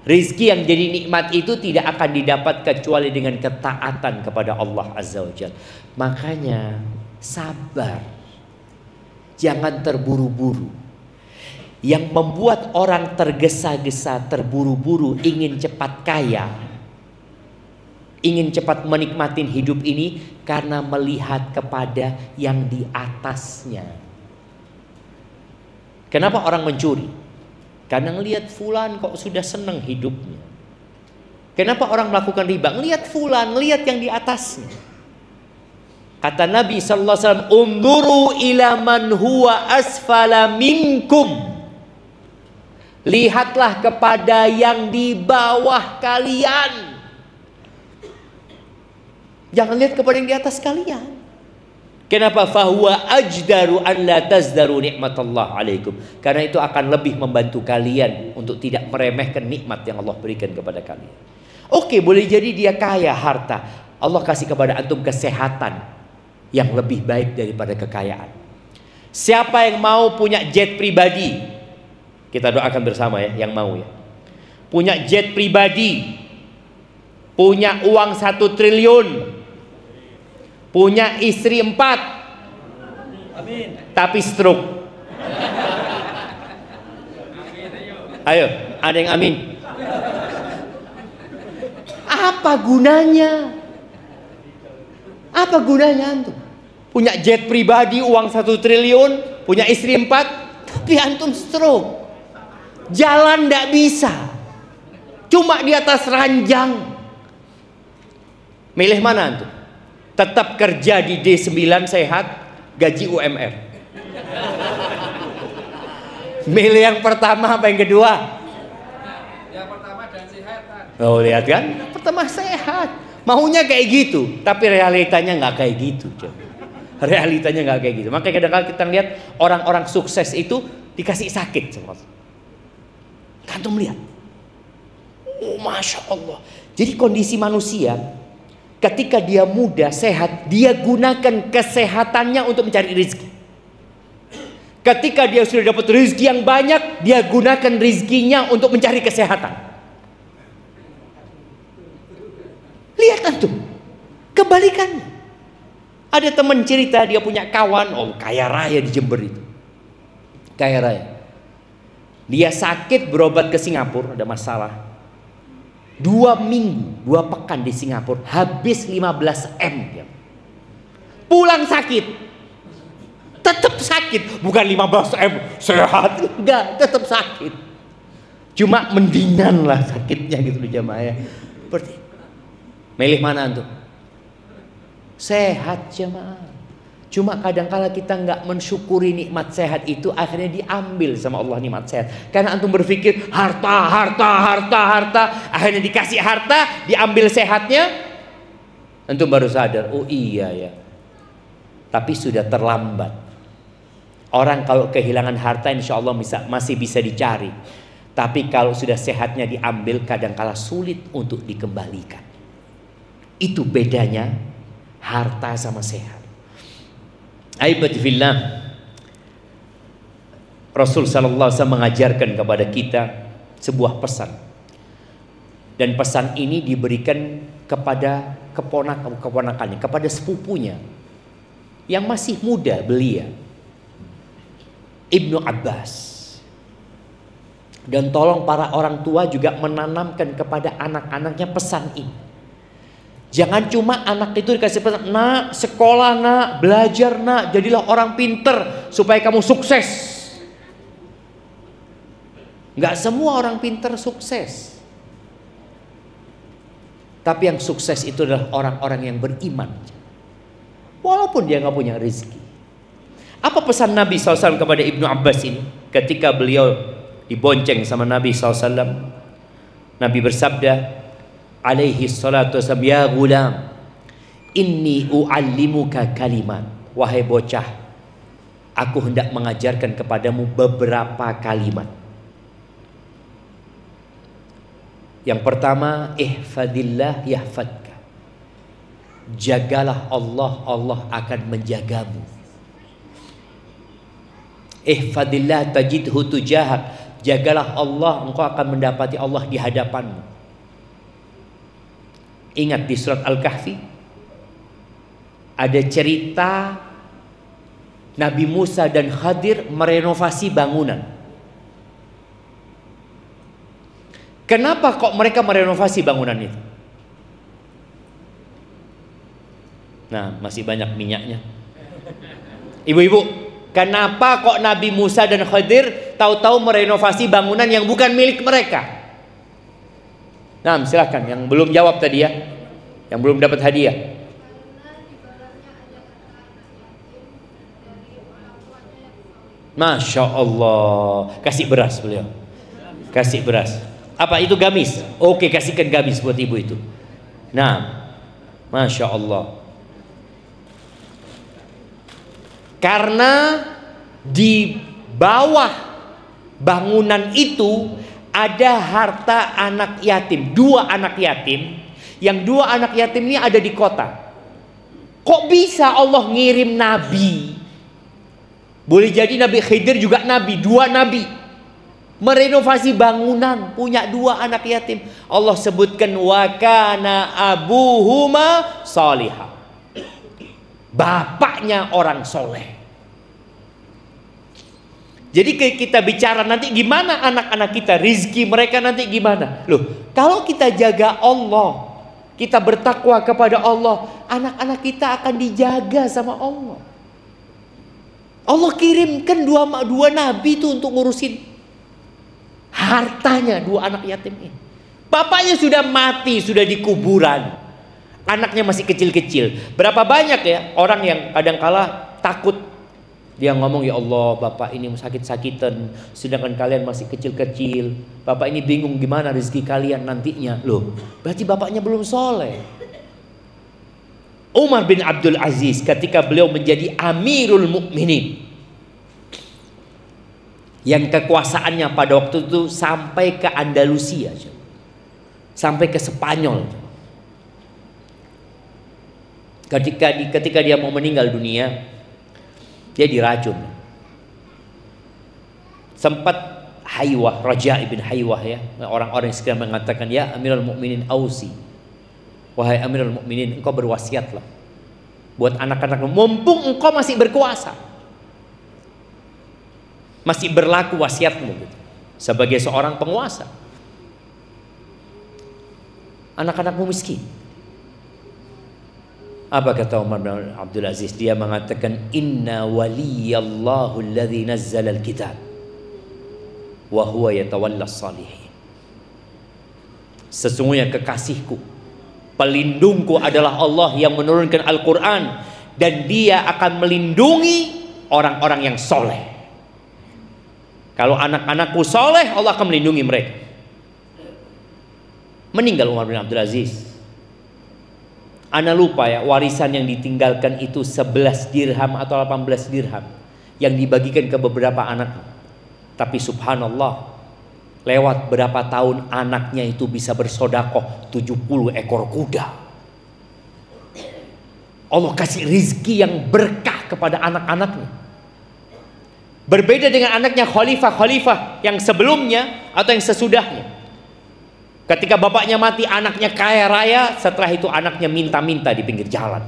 rizki yang jadi nikmat itu tidak akan didapat kecuali dengan ketaatan kepada Allah Azza wa Jalla. Makanya sabar, jangan terburu-buru. Yang membuat orang tergesa-gesa, terburu-buru, ingin cepat kaya, ingin cepat menikmati hidup ini karena melihat kepada yang di atasnya. Kenapa orang mencuri? Karena ngelihat fulan kok sudah senang hidupnya. Kenapa orang melakukan riba? Ngelihat fulan, ngelihat yang di atasnya. Kata Nabi sallallahu alaihi wasallam, "Unduru ila man huwa asfala minkum." Lihatlah kepada yang di bawah kalian. Jangan lihat kepada yang di atas kalian. Kenapa? Fahuwa ajdaru an la tazdaru nikmatallah alaikum. Karena itu akan lebih membantu kalian untuk tidak meremehkan nikmat yang Allah berikan kepada kalian. Oke, boleh jadi dia kaya harta. Allah kasih kepada antum kesehatan yang lebih baik daripada kekayaan. Siapa yang mau punya jet pribadi? Kita doakan bersama ya, yang mau ya. Punya jet pribadi, punya uang 1 triliun, punya istri 4, amin, tapi stroke. Ayo, ada yang amin. Apa gunanya? Apa gunanya antum? Punya jet pribadi, uang 1 triliun, punya istri 4, tapi antum stroke. Jalan ndak bisa, cuma di atas ranjang. Milih mana antum? Tetap kerja di D9 sehat, gaji UMR. Milih yang pertama apa yang kedua? Yang pertama dan sehat. Oh, lihat kan? Pertama sehat, maunya kayak gitu, tapi realitanya nggak kayak gitu. Realitanya nggak kayak gitu. Makanya kadang-kadang kita lihat orang-orang sukses itu dikasih sakit sama Allah. Antum lihat, oh masya Allah. Jadi kondisi manusia, ketika dia muda sehat, dia gunakan kesehatannya untuk mencari rezeki. Ketika dia sudah dapat rezeki yang banyak, dia gunakan rezekinya untuk mencari kesehatan. Lihat antum, kebalikannya. Ada teman cerita dia punya kawan, oh kaya raya di Jember itu, kaya raya. Dia sakit berobat ke Singapura, ada masalah. 2 minggu, 2 pekan di Singapura, habis 15 M. Pulang sakit, tetap sakit, bukan 15 M sehat, enggak, tetap sakit. Cuma mendingan lah sakitnya gitu loh jamaah. Seperti milih mana tuh? Sehat jemaah. Cuma kadang-kala kita nggak mensyukuri nikmat sehat itu, akhirnya diambil sama Allah nikmat sehat. Karena antum berpikir harta, akhirnya dikasih harta, diambil sehatnya, antum baru sadar, oh iya ya. Tapi sudah terlambat. Orang kalau kehilangan harta, insya Allah masih bisa dicari. Tapi kalau sudah sehatnya diambil, kadang-kala sulit untuk dikembalikan. Itu bedanya harta sama sehat. Aibati fillah, Rasul sallallahu alaihi wasallam mengajarkan kepada kita sebuah pesan. Dan pesan ini diberikan kepada keponakannya, kepada sepupunya yang masih muda belia, Ibnu Abbas. Dan tolong para orang tua juga menanamkan kepada anak-anaknya pesan ini. Jangan cuma anak itu dikasih pesan, nak sekolah nak, belajar nak, jadilah orang pinter supaya kamu sukses. Nggak semua orang pinter sukses. Tapi yang sukses itu adalah orang-orang yang beriman. Walaupun dia nggak punya rezeki. Apa pesan Nabi SAW kepada Ibnu Abbas ini? Ketika beliau dibonceng sama Nabi SAW, Nabi bersabda alaihi salatu wassalam, ya gulam, inni u'allimuka kalimat. Wahai bocah, aku hendak mengajarkan kepadamu beberapa kalimat. Yang pertama, ihfadillah yahfadka. Jagalah Allah, Allah akan menjagamu. Ihfadillah tajidhu tujahak. Jagalah Allah, engkau akan mendapati Allah di hadapanmu. Ingat di surat Al-Kahfi ada cerita Nabi Musa dan Khadir merenovasi bangunan. Kenapa kok mereka merenovasi bangunan itu? Nah, masih banyak minyaknya. Ibu-ibu, kenapa kok Nabi Musa dan Khadir tahu-tahu merenovasi bangunan yang bukan milik mereka? Nah, silakan yang belum jawab tadi ya, yang belum dapat hadiah. Masya Allah, kasih beras beliau, kasih beras. Apa itu gamis? Oke, kasihkan gamis buat ibu itu. Nah, Masya Allah. Karena di bawah bangunan itu ada harta anak yatim, 2 anak yatim, yang 2 anak yatim ini ada di kota. Kok bisa Allah ngirim nabi? Boleh jadi Nabi Khidir juga nabi, 2 nabi merenovasi bangunan, punya 2 anak yatim. Allah sebutkan wa kana abuhuma salihah. Bapaknya orang soleh. Jadi kita bicara nanti gimana anak-anak kita, rizki mereka nanti gimana. Loh, kalau kita jaga Allah, kita bertakwa kepada Allah, anak-anak kita akan dijaga sama Allah. Allah kirimkan 2 nabi itu untuk ngurusin hartanya 2 anak yatim ini. Bapaknya sudah mati, sudah di kuburan. Anaknya masih kecil-kecil. Berapa banyak ya orang yang kadang-kala takut Dia ngomong, ya Allah, bapak ini sakit-sakitan, sedangkan kalian masih kecil-kecil. Bapak ini bingung gimana rezeki kalian nantinya. Loh, berarti bapaknya belum soleh. Umar bin Abdul Aziz ketika beliau menjadi Amirul Mukminin, yang kekuasaannya pada waktu itu sampai ke Andalusia, sampai ke Spanyol. Ketika dia mau meninggal dunia, dia diracun. Sempat Haywah, Raja ibn Haywah, ya, orang-orang yang sekarang mengatakan, ya Amirul Mukminin ausi, wahai Amirul Mukminin, engkau berwasiatlah buat anak-anak, mumpung engkau masih berkuasa, masih berlaku wasiatmu gitu, sebagai seorang penguasa. Anak-anakmu miskin. Apa kata Umar bin Abdul Aziz? Dia mengatakan, inna waliyallahu alladhi nazzala al-kitab wa huwa yatawalla salihin. Sesungguhnya kekasihku, pelindungku adalah Allah yang menurunkan Al-Quran, dan dia akan melindungi orang-orang yang soleh. Kalau anak-anakku soleh, Allah akan melindungi mereka. Meninggal Umar bin Abdul Aziz. Ana lupa ya, warisan yang ditinggalkan itu 11 dirham atau 18 dirham yang dibagikan ke beberapa anak. Tapi subhanallah, lewat berapa tahun anaknya itu bisa bersodakoh 70 ekor kuda. Allah kasih rizki yang berkah kepada anak-anaknya. Berbeda dengan anaknya khalifah-khalifah yang sebelumnya atau yang sesudahnya. Ketika bapaknya mati, anaknya kaya raya, setelah itu anaknya minta-minta di pinggir jalan.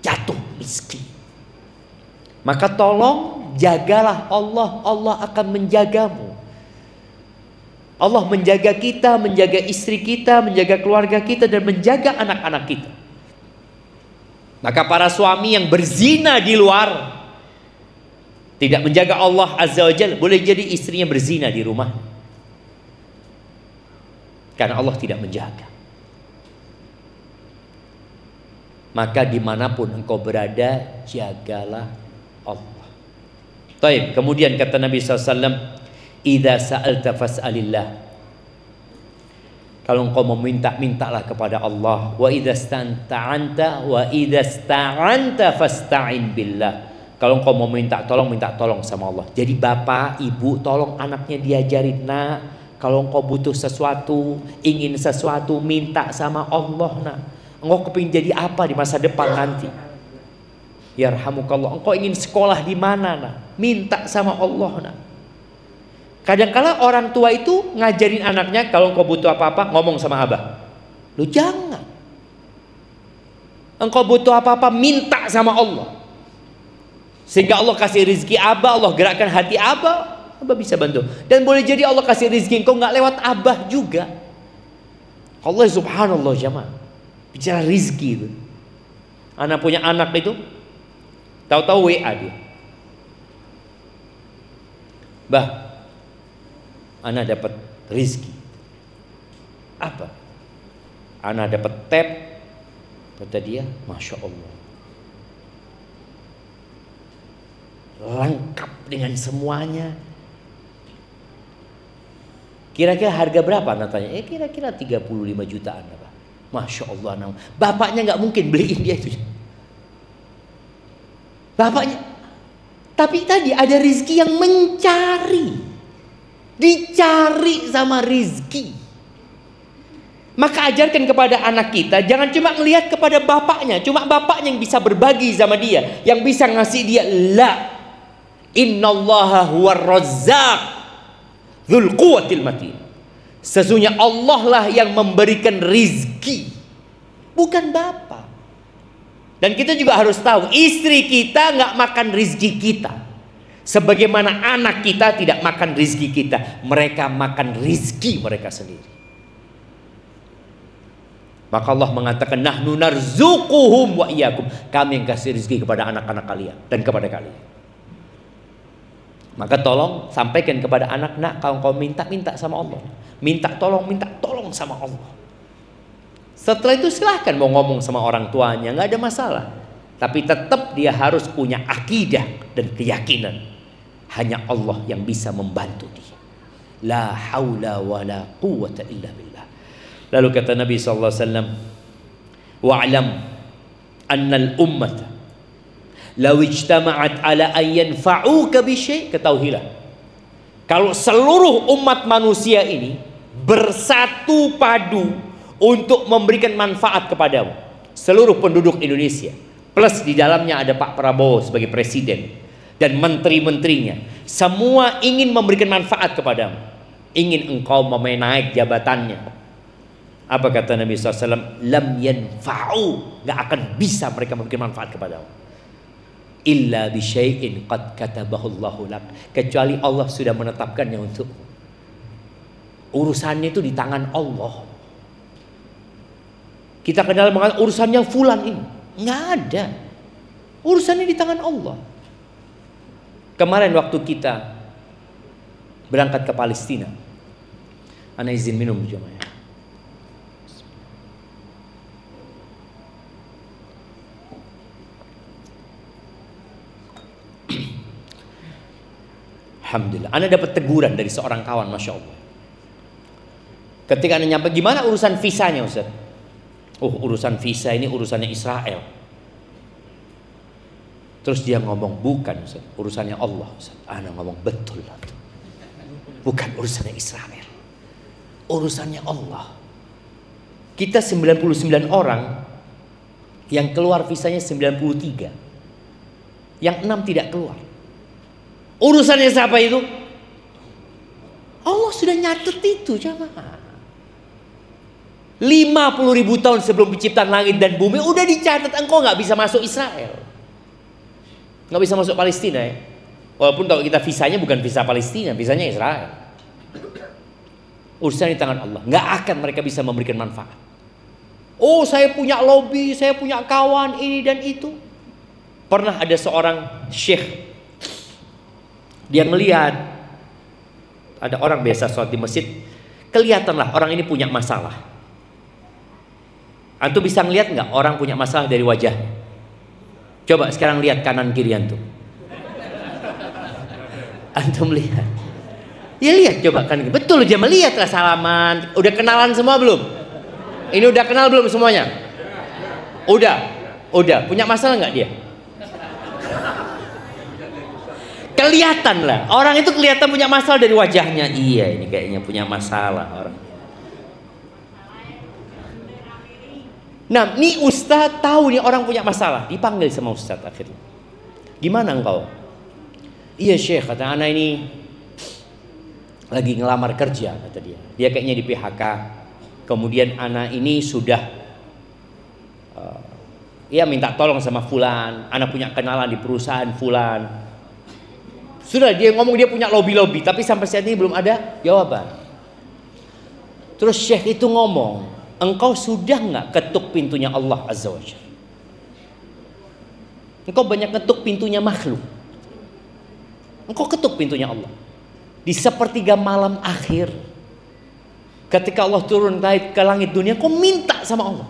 Jatuh miskin. Maka tolong jagalah Allah, Allah akan menjagamu. Allah menjaga kita, menjaga istri kita, menjaga keluarga kita, dan menjaga anak-anak kita. Maka para suami yang berzina di luar, tidak menjaga Allah Azza wa Jalla, boleh jadi istrinya berzina di rumah, karena Allah tidak menjaga. Maka dimanapun engkau berada, jagalah Allah. Baik, kemudian kata Nabi SAW, idza sa'alta fas'alillah. Kalau engkau meminta, mintalah kepada Allah. Wa idza sta'anta fasta'in billah. Kalau engkau mau minta tolong sama Allah. Jadi bapak, ibu, tolong anaknya diajarin, nak, kalau engkau butuh sesuatu, ingin sesuatu, minta sama Allah, nak. Engkau kepingin jadi apa di masa depan nanti? Yarhamukallah. Engkau ingin sekolah di mana, nak? Minta sama Allah, nak. Kadang-kala orang tua itu ngajarin anaknya, kalau engkau butuh apa-apa, ngomong sama abah. Lu jangan. Engkau butuh apa-apa, minta sama Allah. Sehingga Allah kasih rezeki abah, Allah gerakkan hati abah, abah bisa bantu. Dan boleh jadi Allah kasih rezeki engkau nggak lewat abah juga. Allah subhanallah jamaah. Bicara rezeki itu. Anak punya anak itu, tahu-tahu WA dia. Bah, anak dapat rezeki. Apa? Anak dapat tab. Kata dia, Masya Allah, lengkap dengan semuanya. Kira-kira harga berapa? Anak tanya. Kira-kira 35 jutaan. Masya Allah. Bapaknya nggak mungkin beliin dia itu. Bapaknya. Tapi tadi ada rizki yang mencari. Dicari sama rizki. Maka ajarkan kepada anak kita, jangan cuma ngelihat kepada bapaknya, cuma bapaknya yang bisa berbagi sama dia, yang bisa ngasih dia. La, innallaha huwar razzaq dzul quwwatil matin. Sesungguhnya Allah lah yang memberikan rizki, bukan bapak. Dan kita juga harus tahu, istri kita nggak makan rizki kita, sebagaimana anak kita tidak makan rizki kita. Mereka makan rizki mereka sendiri. Maka Allah mengatakan, nahnu narzuquhum wa iyyakum. Kami yang kasih rezeki kepada anak-anak kalian dan kepada kalian. Maka tolong sampaikan kepada anak, nak, kalau kau minta sama Allah. Minta tolong sama Allah. Setelah itu silahkan mau ngomong sama orang tuanya, nggak ada masalah. Tapi tetap dia harus punya akidah dan keyakinan hanya Allah yang bisa membantu dia. La haula wa la quwwata illa billah. Lalu kata Nabi SAW, wa'lam anna al-ummata law ijtama'at ala an yanfa'uka bi syai', ketahuilah kalau seluruh umat manusia ini bersatu padu untuk memberikan manfaat kepadamu, seluruh penduduk Indonesia, plus di dalamnya ada Pak Prabowo sebagai presiden dan menteri-menterinya, semua ingin memberikan manfaat kepadamu, ingin engkau naik jabatannya. Apa kata Nabi SAW? Lam yanfa'u, gak akan bisa mereka memberikan manfaat kepadamu. Illa bisyai'in qad katabahu Allahu lak, kecuali Allah sudah menetapkannya untuk. Urusannya itu di tangan Allah. Kita kenal mengatakan urusannya fulan ini, nggak ada. Urusannya di tangan Allah. Kemarin waktu kita berangkat ke Palestina, ana izin minum jemaah. Alhamdulillah, ana dapat teguran dari seorang kawan, masya Allah. Ketika ana nyampe, gimana urusan visanya Ustaz? Oh, urusan visa ini urusannya Israel. Terus dia ngomong, bukan Ustaz, urusannya Allah Ustaz. Ana ngomong, betul lah. Bukan urusannya Israel, urusannya Allah. Kita 99 orang, yang keluar visanya 93, yang 6 tidak keluar. Urusannya siapa itu? Allah sudah nyatet itu jamaah. 50.000 tahun sebelum penciptaan langit dan bumi udah dicatat, engkau nggak bisa masuk Israel, nggak bisa masuk Palestina ya. Walaupun kalau kita visanya bukan visa Palestina, visanya Israel. Urusan di tangan Allah, nggak akan mereka bisa memberikan manfaat. Oh, saya punya lobby, saya punya kawan ini dan itu. Pernah ada seorang syekh, dia melihat ada orang biasa sholat di masjid, kelihatanlah orang ini punya masalah. Antum bisa ngelihat nggak orang punya masalah dari wajahnya? Coba sekarang lihat kanan kiri antum. Antum lihat. Ya lihat coba kan. Betul dia melihat lah, salaman. Udah kenalan semua belum? Ini udah kenal belum semuanya? Udah. Punya masalah nggak dia? Kelihatan lah. Orang itu kelihatan punya masalah dari wajahnya. Iya, ini kayaknya punya masalah orang. Nah, nih Ustadz tahu nih orang punya masalah, dipanggil sama Ustadz akhirnya. Gimana engkau? Iya Syekh, kata anak ini lagi ngelamar kerja, kata dia. Dia kayaknya di PHK. Kemudian anak ini sudah ya minta tolong sama fulan. Anak punya kenalan di perusahaan fulan. Sudah dia ngomong dia punya lobby-lobby, tapi sampai saat ini belum ada jawaban. Terus Syekh itu ngomong, engkau sudah nggak ketuk pintunya Allah Azza wa Jalla? Engkau banyak ketuk pintunya makhluk. Engkau ketuk pintunya Allah. Di sepertiga malam akhir, ketika Allah turun ke langit dunia, kau minta sama Allah.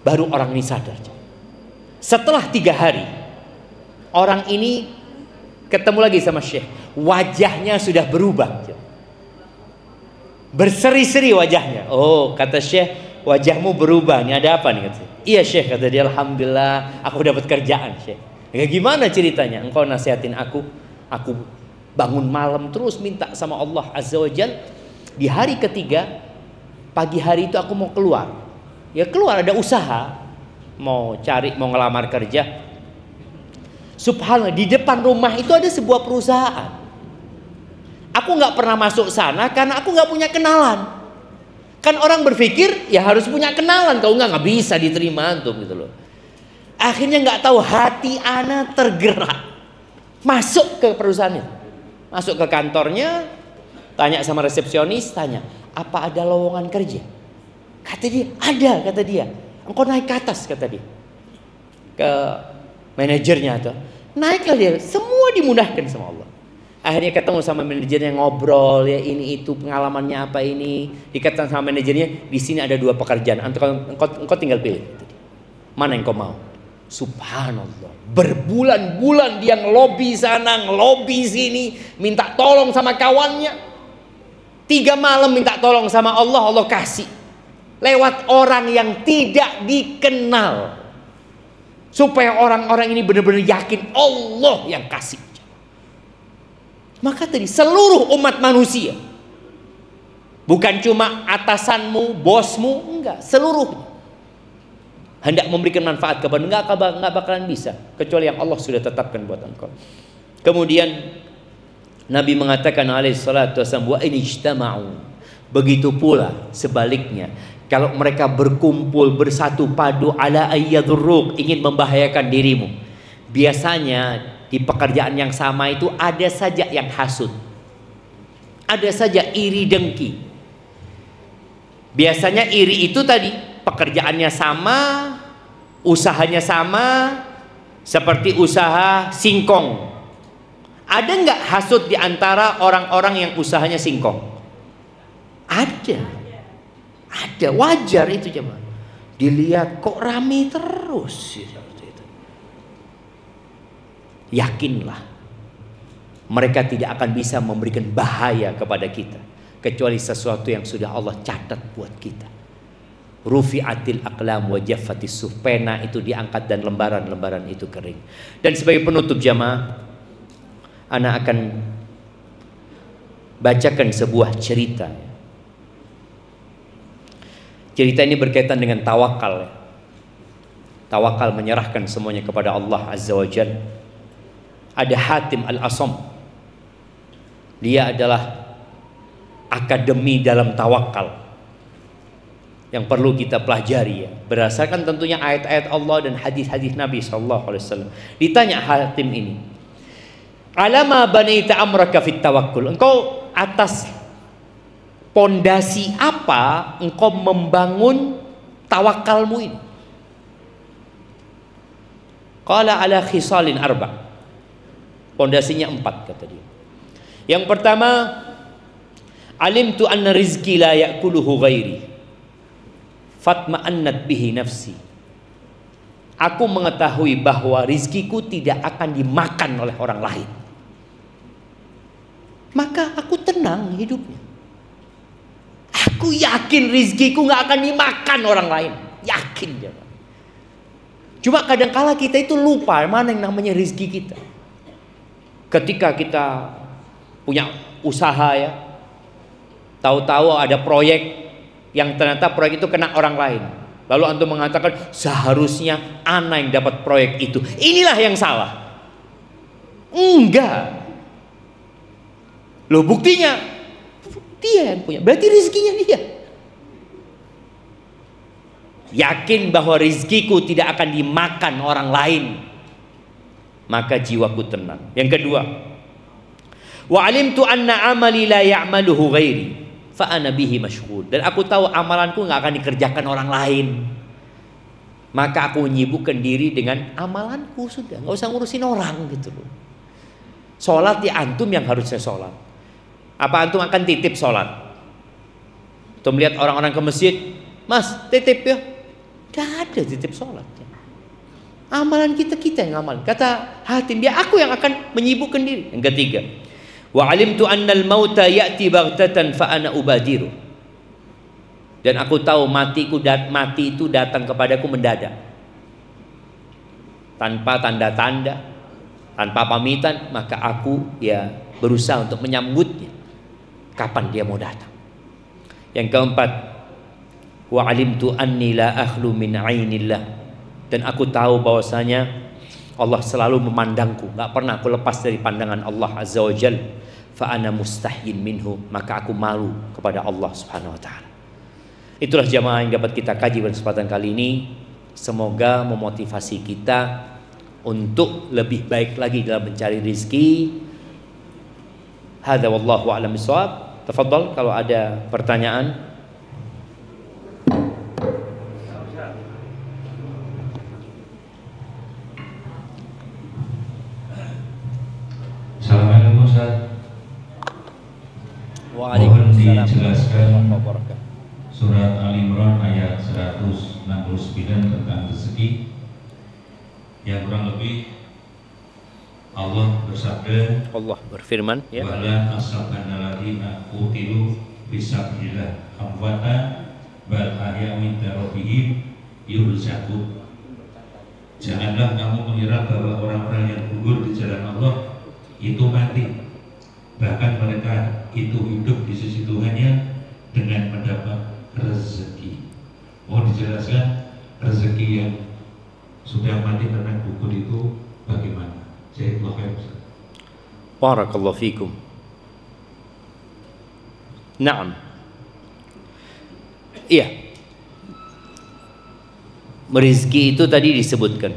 Baru orang ini sadar. Setelah 3 hari, orang ini ketemu lagi sama Syekh. Wajahnya sudah berubah. Berseri-seri wajahnya. Oh, kata Syekh, wajahmu berubah. Ini ada apa nih? Kata. Iya Syekh, kata dia. Alhamdulillah, aku dapat kerjaan Syekh. Ya, gimana ceritanya? Engkau nasihatin aku bangun malam terus minta sama Allah Azza wa Jal. Di hari ketiga, pagi hari itu aku mau keluar. Ya keluar, ada usaha, mau ngelamar kerja. Subhanallah, di depan rumah itu ada sebuah perusahaan. Aku nggak pernah masuk sana karena aku nggak punya kenalan. Kan orang berpikir ya harus punya kenalan, kalau nggak bisa diterima antum gitu loh. Akhirnya nggak tahu hati ana tergerak, masuk ke perusahaannya, masuk ke kantornya, tanya sama resepsionis, tanya apa ada lowongan kerja. Kata dia ada, kata dia. Engkau naik ke atas, kata dia, ke manajernya tuh. Naiklah dia, semua dimudahkan sama Allah. Akhirnya ketemu sama manajernya, ngobrol ya ini itu pengalamannya apa ini. Dikatakan sama manajernya, di sini ada 2 pekerjaan. Engkau tinggal pilih. Mana yang kau mau? Subhanallah, berbulan-bulan dia ngelobi sana, ngelobi sini, minta tolong sama kawannya. 3 malam minta tolong sama Allah, Allah kasih. Lewat orang yang tidak dikenal. Supaya orang-orang ini benar-benar yakin Allah yang kasih. Maka tadi seluruh umat manusia, bukan cuma atasanmu, bosmu, enggak, seluruhnya hendak memberikan manfaat kepada enggak bakalan bisa kecuali yang Allah sudah tetapkan buat engkau. Kemudian Nabi mengatakan alaihi salatu wasallam, wa in ijtama'u, begitu pula sebaliknya, kalau mereka berkumpul bersatu padu ala ayyadurruk, ingin membahayakan dirimu. Biasanya di pekerjaan yang sama itu ada saja yang hasud, ada saja iri dengki. Biasanya iri itu tadi, pekerjaannya sama, usahanya sama, seperti usaha singkong. Ada nggak hasud di antara orang-orang yang usahanya singkong? Ada, wajar itu coba. Dilihat kok rame terus, seperti itu. Yakinlah, mereka tidak akan bisa memberikan bahaya kepada kita kecuali sesuatu yang sudah Allah catat buat kita. Rufi'atil aqlam wa jaffatis suhuf, pena itu diangkat dan lembaran-lembaran itu kering. Dan sebagai penutup jamaah, ana akan bacakan sebuah cerita. Cerita ini berkaitan dengan tawakal. Tawakal, menyerahkan semuanya kepada Allah Azza wa Jalla. Ada Hatim Al-Asam. Dia adalah akademi dalam tawakal yang perlu kita pelajari ya, berdasarkan tentunya ayat-ayat Allah dan hadis-hadis Nabi SAW. Ditanya Hatim ini, alama banaita amraka fit tawakkul, engkau atas pondasi apa engkau membangun tawakalmu ini? Qala ala khisalin arba', pondasinya 4 kata dia. Yang pertama, alimtu anna rizki la ya'kuluhu ghairi fatma'annat bihi nafsi. Aku mengetahui bahwa rizkiku tidak akan dimakan oleh orang lain, maka aku tenang hidupnya. Aku yakin rizkiku gak akan dimakan orang lain, yakin dia. Cuma kadangkala kita itu lupa mana yang namanya rizki kita. Ketika kita punya usaha ya, tahu-tahu ada proyek yang ternyata proyek itu kena orang lain, lalu antum mengatakan seharusnya ana yang dapat proyek itu, inilah yang salah. Enggak, loh buktinya dia yang punya, berarti rezekinya dia. Yakin bahwa rizkiku tidak akan dimakan orang lain, maka jiwaku tenang. Yang kedua, wa alimtu anna amali la ya'maluhu ghairi fa ana bihi masyghul, dan aku tahu amalanku nggak akan dikerjakan orang lain, maka aku menyibukkan diri dengan amalanku, sudah nggak usah ngurusin orang gitu loh. Sholat ya antum yang harusnya sholat. Apa antum akan titip sholat? Tuh melihat orang-orang ke masjid, mas titip ya, nggak ada titip sholat. Amalan kita yang ngamal. Kata Hatim, dia aku yang akan menyibukkan diri. Yang ketiga, wa alimtu annal mauta ya'ti baghtatan fa ana ubadiru, dan aku tahu mati itu datang kepadaku mendadak, tanpa tanda-tanda, tanpa pamitan, maka aku ya berusaha untuk menyambutnya kapan dia mau datang. Yang keempat, wa alimtu anni la akhlu min ainillah, dan aku tahu bahwasanya Allah selalu memandangku, nggak pernah aku lepas dari pandangan Allah Azza wa Jalla. Fa ana mustahyin minhu, maka aku malu kepada Allah Subhanahu wa taala. Itulah jamaah yang dapat kita kaji pada kesempatan kali ini. Semoga memotivasi kita untuk lebih baik lagi dalam mencari rezeki. Hadza wallahu a'lam bishawab. Tafadhal kalau ada pertanyaan. Assalamualaikum Ustaz. Waalaikumsalam Mohon dijelaskan Surat Al-Imran ayat 169 tentang rezeki, yang kurang lebih Allah bersabda, Allah berfirman, ya. wala asabana ladina qutilu fisabilillah amwata bal ahya inda rabbihim yurzaqun. Janganlah kamu mengira bahwa orang-orang yang gugur di jalan Allah itu mati, bahkan mereka itu hidup di sisi Tuhannya dengan mendapat rezeki. Mau dijelaskan rezeki yang sudah mati karena gugur itu bagaimana? Barakallahu fikum. Naam. Iya. Rizki itu tadi disebutkan.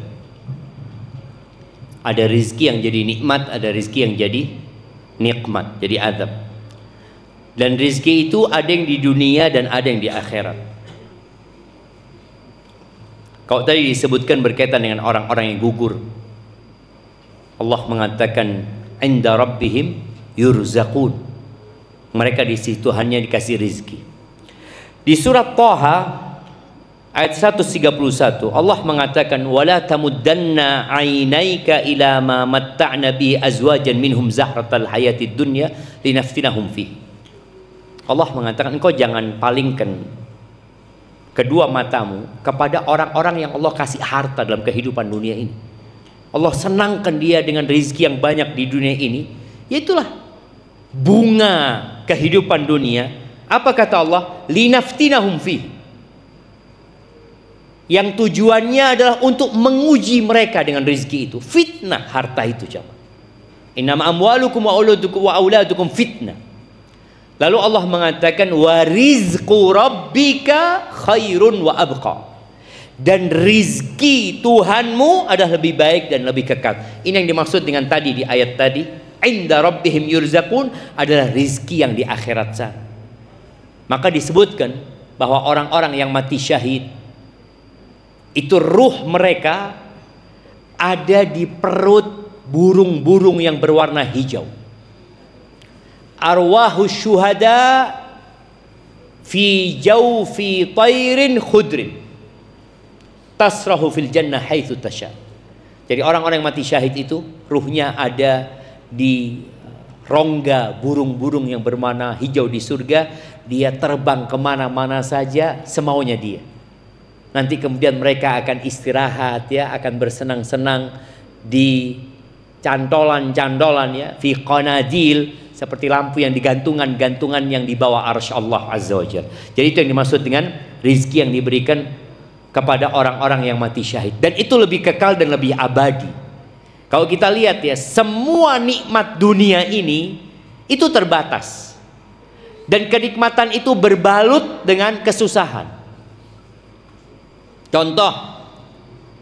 Ada rizki yang jadi nikmat, ada rizki yang jadi nikmat, jadi azab. Dan rizki itu ada yang di dunia dan ada yang di akhirat. Kalau tadi disebutkan berkaitan dengan orang-orang yang gugur, Allah mengatakan inda rabbihim yurzaqun, mereka di situ hanya dikasih rizki. Di surat Thaha ayat 131 Allah mengatakan wala tamuddanna 'ainaika ila ma matta'na bi azwajan minhum zahratal hayatid dunya linaftinahum fi. Allah mengatakan engkau jangan palingkan kedua matamu kepada orang-orang yang Allah kasih harta dalam kehidupan dunia ini. Allah senangkan dia dengan rezeki yang banyak di dunia ini. Yaitulah bunga kehidupan dunia. Apa kata Allah? Linaftinahum fi. Yang tujuannya adalah untuk menguji mereka dengan rezeki itu. Fitnah harta itu, coba. Innama amwalukum wa auladukum fitnah. Lalu Allah mengatakan wa rizqu rabbika khairun wa abqa. Dan rizki Tuhanmu adalah lebih baik dan lebih kekal. Ini yang dimaksud dengan tadi di ayat tadi, inda rabbihim yurzaqun, adalah rizki yang di akhirat sana. Maka disebutkan bahwa orang-orang yang mati syahid itu ruh mereka ada di perut burung-burung yang berwarna hijau. Arwahus syuhada fi jawfi tairin khudrin tasrahu fil jannah haitsu tasha. Jadi orang-orang yang mati syahid itu ruhnya ada di rongga burung-burung yang berwarna hijau di surga. Dia terbang kemana-mana saja semaunya dia. Nanti kemudian mereka akan istirahat, ya, akan bersenang-senang di cantolan-cantolan, ya, fi qanadil, seperti lampu yang digantungan-gantungan yang di bawah arsy Allah Azza wa Jalla. Jadi itu yang dimaksud dengan rizki yang diberikan kepada orang-orang yang mati syahid. Dan itu lebih kekal dan lebih abadi. Kalau kita lihat, ya, semua nikmat dunia ini itu terbatas. Dan kenikmatan itu berbalut dengan kesusahan. Contoh,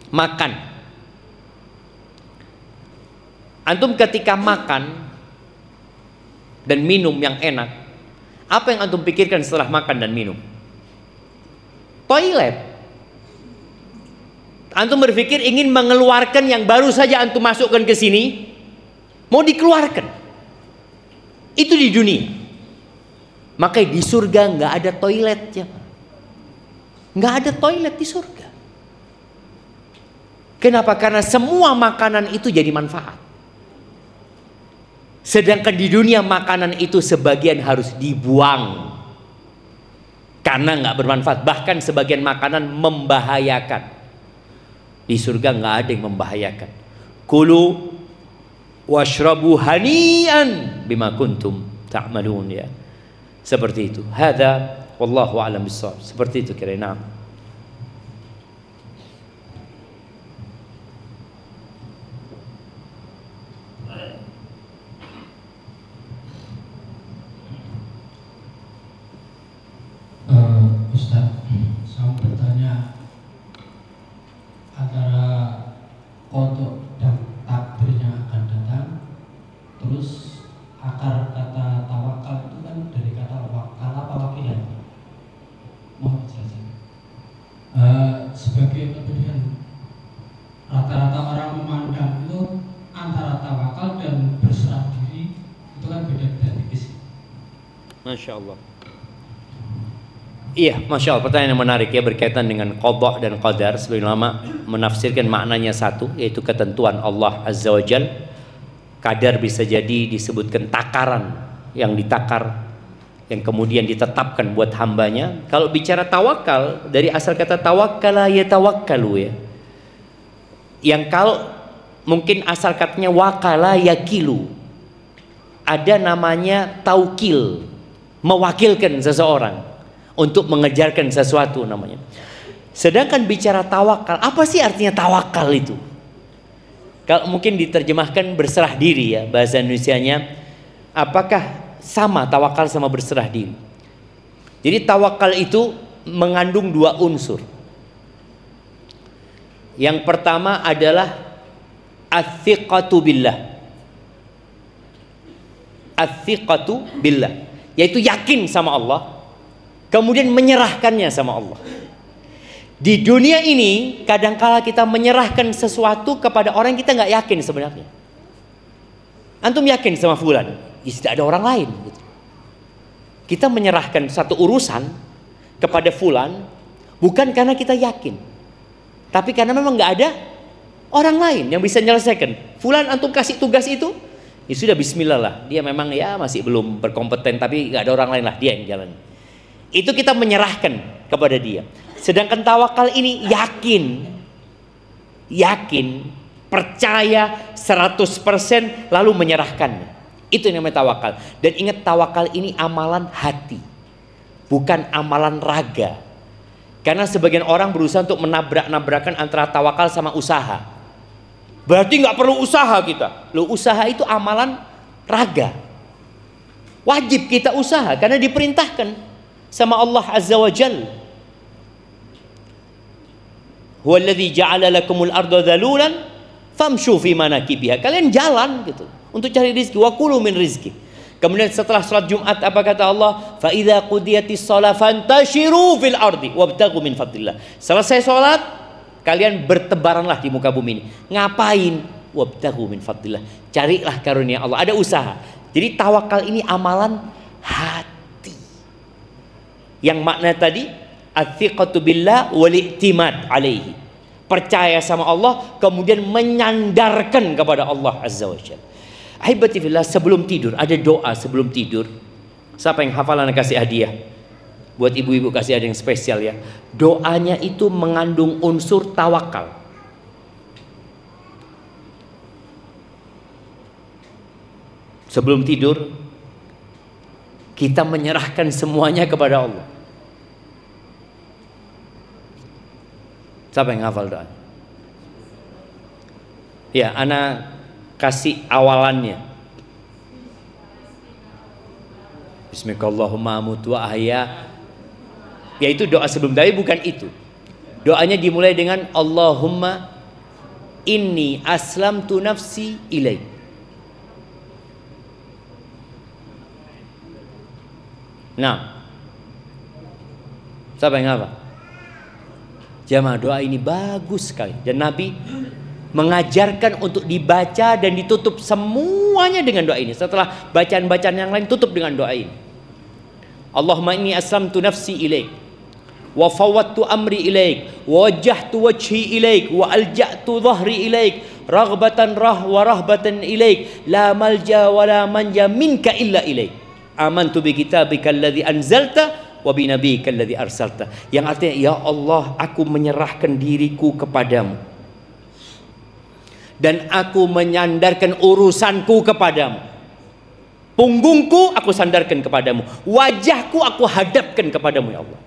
makan. Antum ketika makan dan minum yang enak, apa yang antum pikirkan setelah makan dan minum? Toilet. Antum berpikir ingin mengeluarkan yang baru saja antum masukkan ke sini, mau dikeluarkan. Itu di dunia. Makanya di surga nggak ada toilet, ya. Nggak ada toilet di surga. Kenapa? Karena semua makanan itu jadi manfaat. Sedangkan di dunia makanan itu sebagian harus dibuang karena nggak bermanfaat. Bahkan sebagian makanan membahayakan. Di surga nggak ada yang membahayakan. Kulu washrabu hanian bima kuntum ta'malun, ya. Seperti itu. Hadza wallahu a'lam bissawab. Seperti itu kira-kira. Ustaz, saya mau bertanya, antara kodok dan takdir yang akan datang, terus akar kata tawakal itu kan dari kata wakal apa wakilan? Mohon dijelasin. Sebagai kemudian rata-rata orang memandang itu antara tawakal dan berserah diri itu kan beda-beda tipis. Masya Allah. Iya, Masya Allah, pertanyaan yang menarik ya, berkaitan dengan qadha dan qadar. Sebagian ulama menafsirkan maknanya satu, yaitu ketentuan Allah Azza wa Jal. Qadar bisa jadi disebutkan takaran yang ditakar, yang kemudian ditetapkan buat hambanya. Kalau bicara tawakal, dari asal kata tawakkala yatawakkalu ya, yang kalau mungkin asal katanya wakala yakilu, ada namanya taukil, mewakilkan seseorang untuk mengejarkan sesuatu namanya. Sedangkan bicara tawakal, apa sih artinya tawakal itu? Kalau mungkin diterjemahkan berserah diri ya, bahasa Indonesianya, apakah sama tawakal sama berserah diri? Jadi tawakal itu mengandung dua unsur. Yang pertama adalah athiqatu billah. Athiqatu billah, yaitu yakin sama Allah, kemudian menyerahkannya sama Allah. Di dunia ini kadangkala kita menyerahkan sesuatu kepada orang yang kita nggak yakin sebenarnya. Antum yakin sama fulan? Ya, tidak ada orang lain gitu. Kita menyerahkan satu urusan kepada fulan bukan karena kita yakin, tapi karena memang nggak ada orang lain yang bisa menyelesaikan. Fulan antum kasih tugas itu, ya sudah bismillah lah. Dia memang ya masih belum berkompeten, tapi nggak ada orang lain lah, dia yang jalan. Itu kita menyerahkan kepada dia. Sedangkan tawakal ini yakin, percaya 100% lalu menyerahkannya. Itu yang namanya tawakal. Dan ingat, tawakal ini amalan hati, bukan amalan raga. Karena sebagian orang berusaha untuk menabrak-nabrakan antara tawakal sama usaha. Berarti nggak perlu usaha kita. Loh, usaha itu amalan raga. Wajib kita usaha karena diperintahkan sama Allah Azza wa Jal. Huwallazi ja'ala lakumul arda dhalulan famshu fi manakibiha. Kalian jalan gitu untuk cari rezeki, wa kulu min rizki. Kemudian setelah salat Jumat apa kata Allah? Fa idza qudiyatis shalah fantashiru fil ardi wabtaghu min fadlillah. Selesai salat, kalian bertebaranlah di muka bumi ini. Ngapain? Wabtaghu min fadlillah. Carilah karunia Allah. Ada usaha. Jadi tawakal ini amalan hati. Yang makna tadi athiqatu billah wal i'timad alaihi, percaya sama Allah kemudian menyandarkan kepada Allah Azza wa Jalla. Ahibati fillah, sebelum tidur ada doa sebelum tidur. Siapa yang hafalan kasih hadiah? Buat ibu-ibu kasih hadiah yang spesial ya. Doanya itu mengandung unsur tawakal. Sebelum tidur kita menyerahkan semuanya kepada Allah. Siapa yang hafal doa? Ya, ana kasih awalannya. Bismillahirrahmanirrahim amutu wa ahya. Yaitu doa sebelum tadi, bukan itu. Doanya dimulai dengan Allahumma inni aslamtu nafsi ilaik. Nah, siapa yang hafal? Jamaah, doa ini bagus sekali dan Nabi mengajarkan untuk dibaca dan ditutup semuanya dengan doa ini. Setelah bacaan-bacaan yang lain, tutup dengan doa ini. Allahumma inni aslamtu nafsi ilaik wa fawwadtu amri ilaik wa wajjahtu wajhi ilaik wa alja'tu dhahri ilaik raghbatan wa rahbatan ilaik la malja wa la manja minka illa ilaik. Amantu bi kitabika alladhi anzalta wa bi nabiyyika alladhi arsalta. Yang artinya, ya Allah, aku menyerahkan diriku kepadamu dan aku menyandarkan urusanku kepadamu. Punggungku aku sandarkan kepadamu, wajahku aku hadapkan kepadamu ya Allah,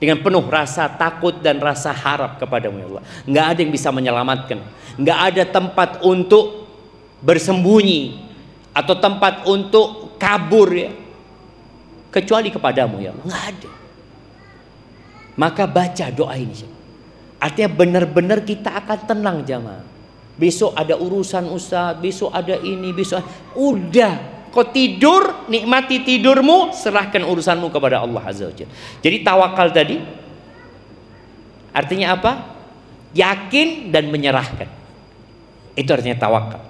dengan penuh rasa takut dan rasa harap kepadamu ya Allah. Nggak ada yang bisa menyelamatkan, nggak ada tempat untuk bersembunyi atau tempat untuk kabur ya, kecuali kepadamu ya Allah. Nggak ada. Maka baca doa ini, artinya benar-benar kita akan tenang jamaah. Besok ada urusan Ustaz, besok ada ini, besok udah, kau tidur, nikmati tidurmu, serahkan urusanmu kepada Allah Azza wa Jalla. Jadi tawakal tadi artinya apa? Yakin dan menyerahkan. Itu artinya tawakal.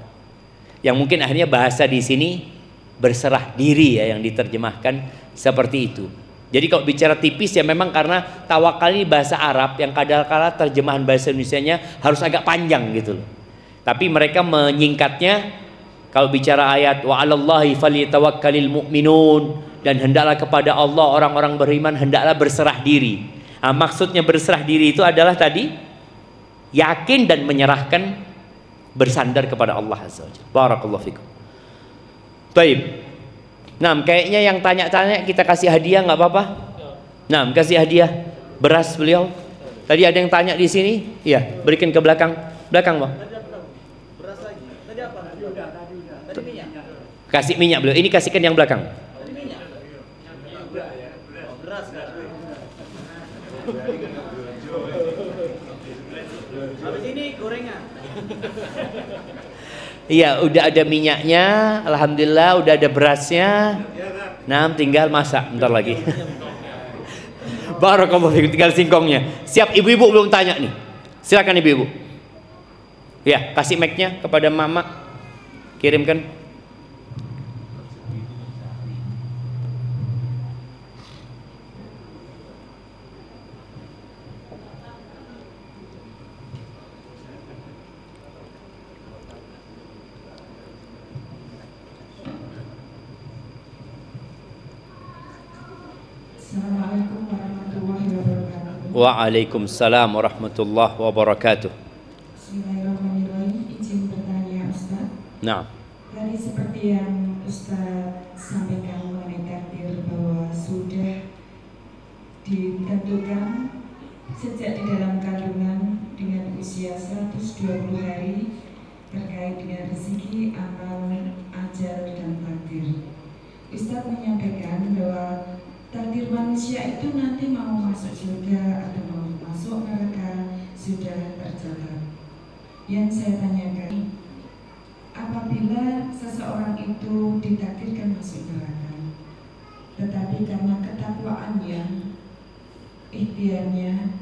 Yang mungkin akhirnya bahasa di sini berserah diri ya, yang diterjemahkan seperti itu. Jadi kalau bicara tipis ya memang karena tawakal ini bahasa Arab yang kadang-kala terjemahan bahasa Indonesianya harus agak panjang gitu loh. Tapi mereka menyingkatnya, kalau bicara ayat wa 'alallahi falyatawakkalul mu'minun, dan hendaklah kepada Allah orang-orang beriman hendaklah berserah diri. Nah, maksudnya berserah diri itu adalah tadi yakin dan menyerahkan, bersandar kepada Allah Azza wa Jalla. Barakallahu fikum. Baik. Nah, kayaknya yang tanya-tanya kita kasih hadiah nggak apa-apa? Nah, kasih hadiah beras beliau. Tadi ada yang tanya di sini, ya berikan ke belakang, belakang bang. Beras lagi. Tadi apa? Tadi udah. Tadi minyak. Kasih minyak beliau. Ini kasihkan yang belakang. Tadi minyak. Beras kan? Habis ini gorengan. Iya, udah ada minyaknya, alhamdulillah, udah ada berasnya. Nah, tinggal masak bentar lagi. Barakallahu fikum, tinggal singkongnya. Siap, ibu-ibu belum tanya nih. Silakan ibu-ibu. Ya, kasih mic-nya kepada mama. Kirimkan. Assalamualaikum warahmatullahi wabarakatuh. Waalaikumsalam warahmatullahi wabarakatuh. Bismillahirrahmanirrahim. Izin bertanya Ustaz. Nah, Tadi seperti yang Ustaz sampaikan mengenai takdir bahwa sudah ditentukan sejak di dalam kandungan dengan usia 120 hari terkait dengan rezeki, amal, ajal, dan takdir. Ustaz menyampaikan bahwa takdir manusia itu nanti mau masuk surga atau mau masuk neraka sudah tercatat. Yang saya tanyakan, apabila seseorang itu ditakdirkan masuk neraka, tetapi karena ketakwaannya, ikhtiarnya,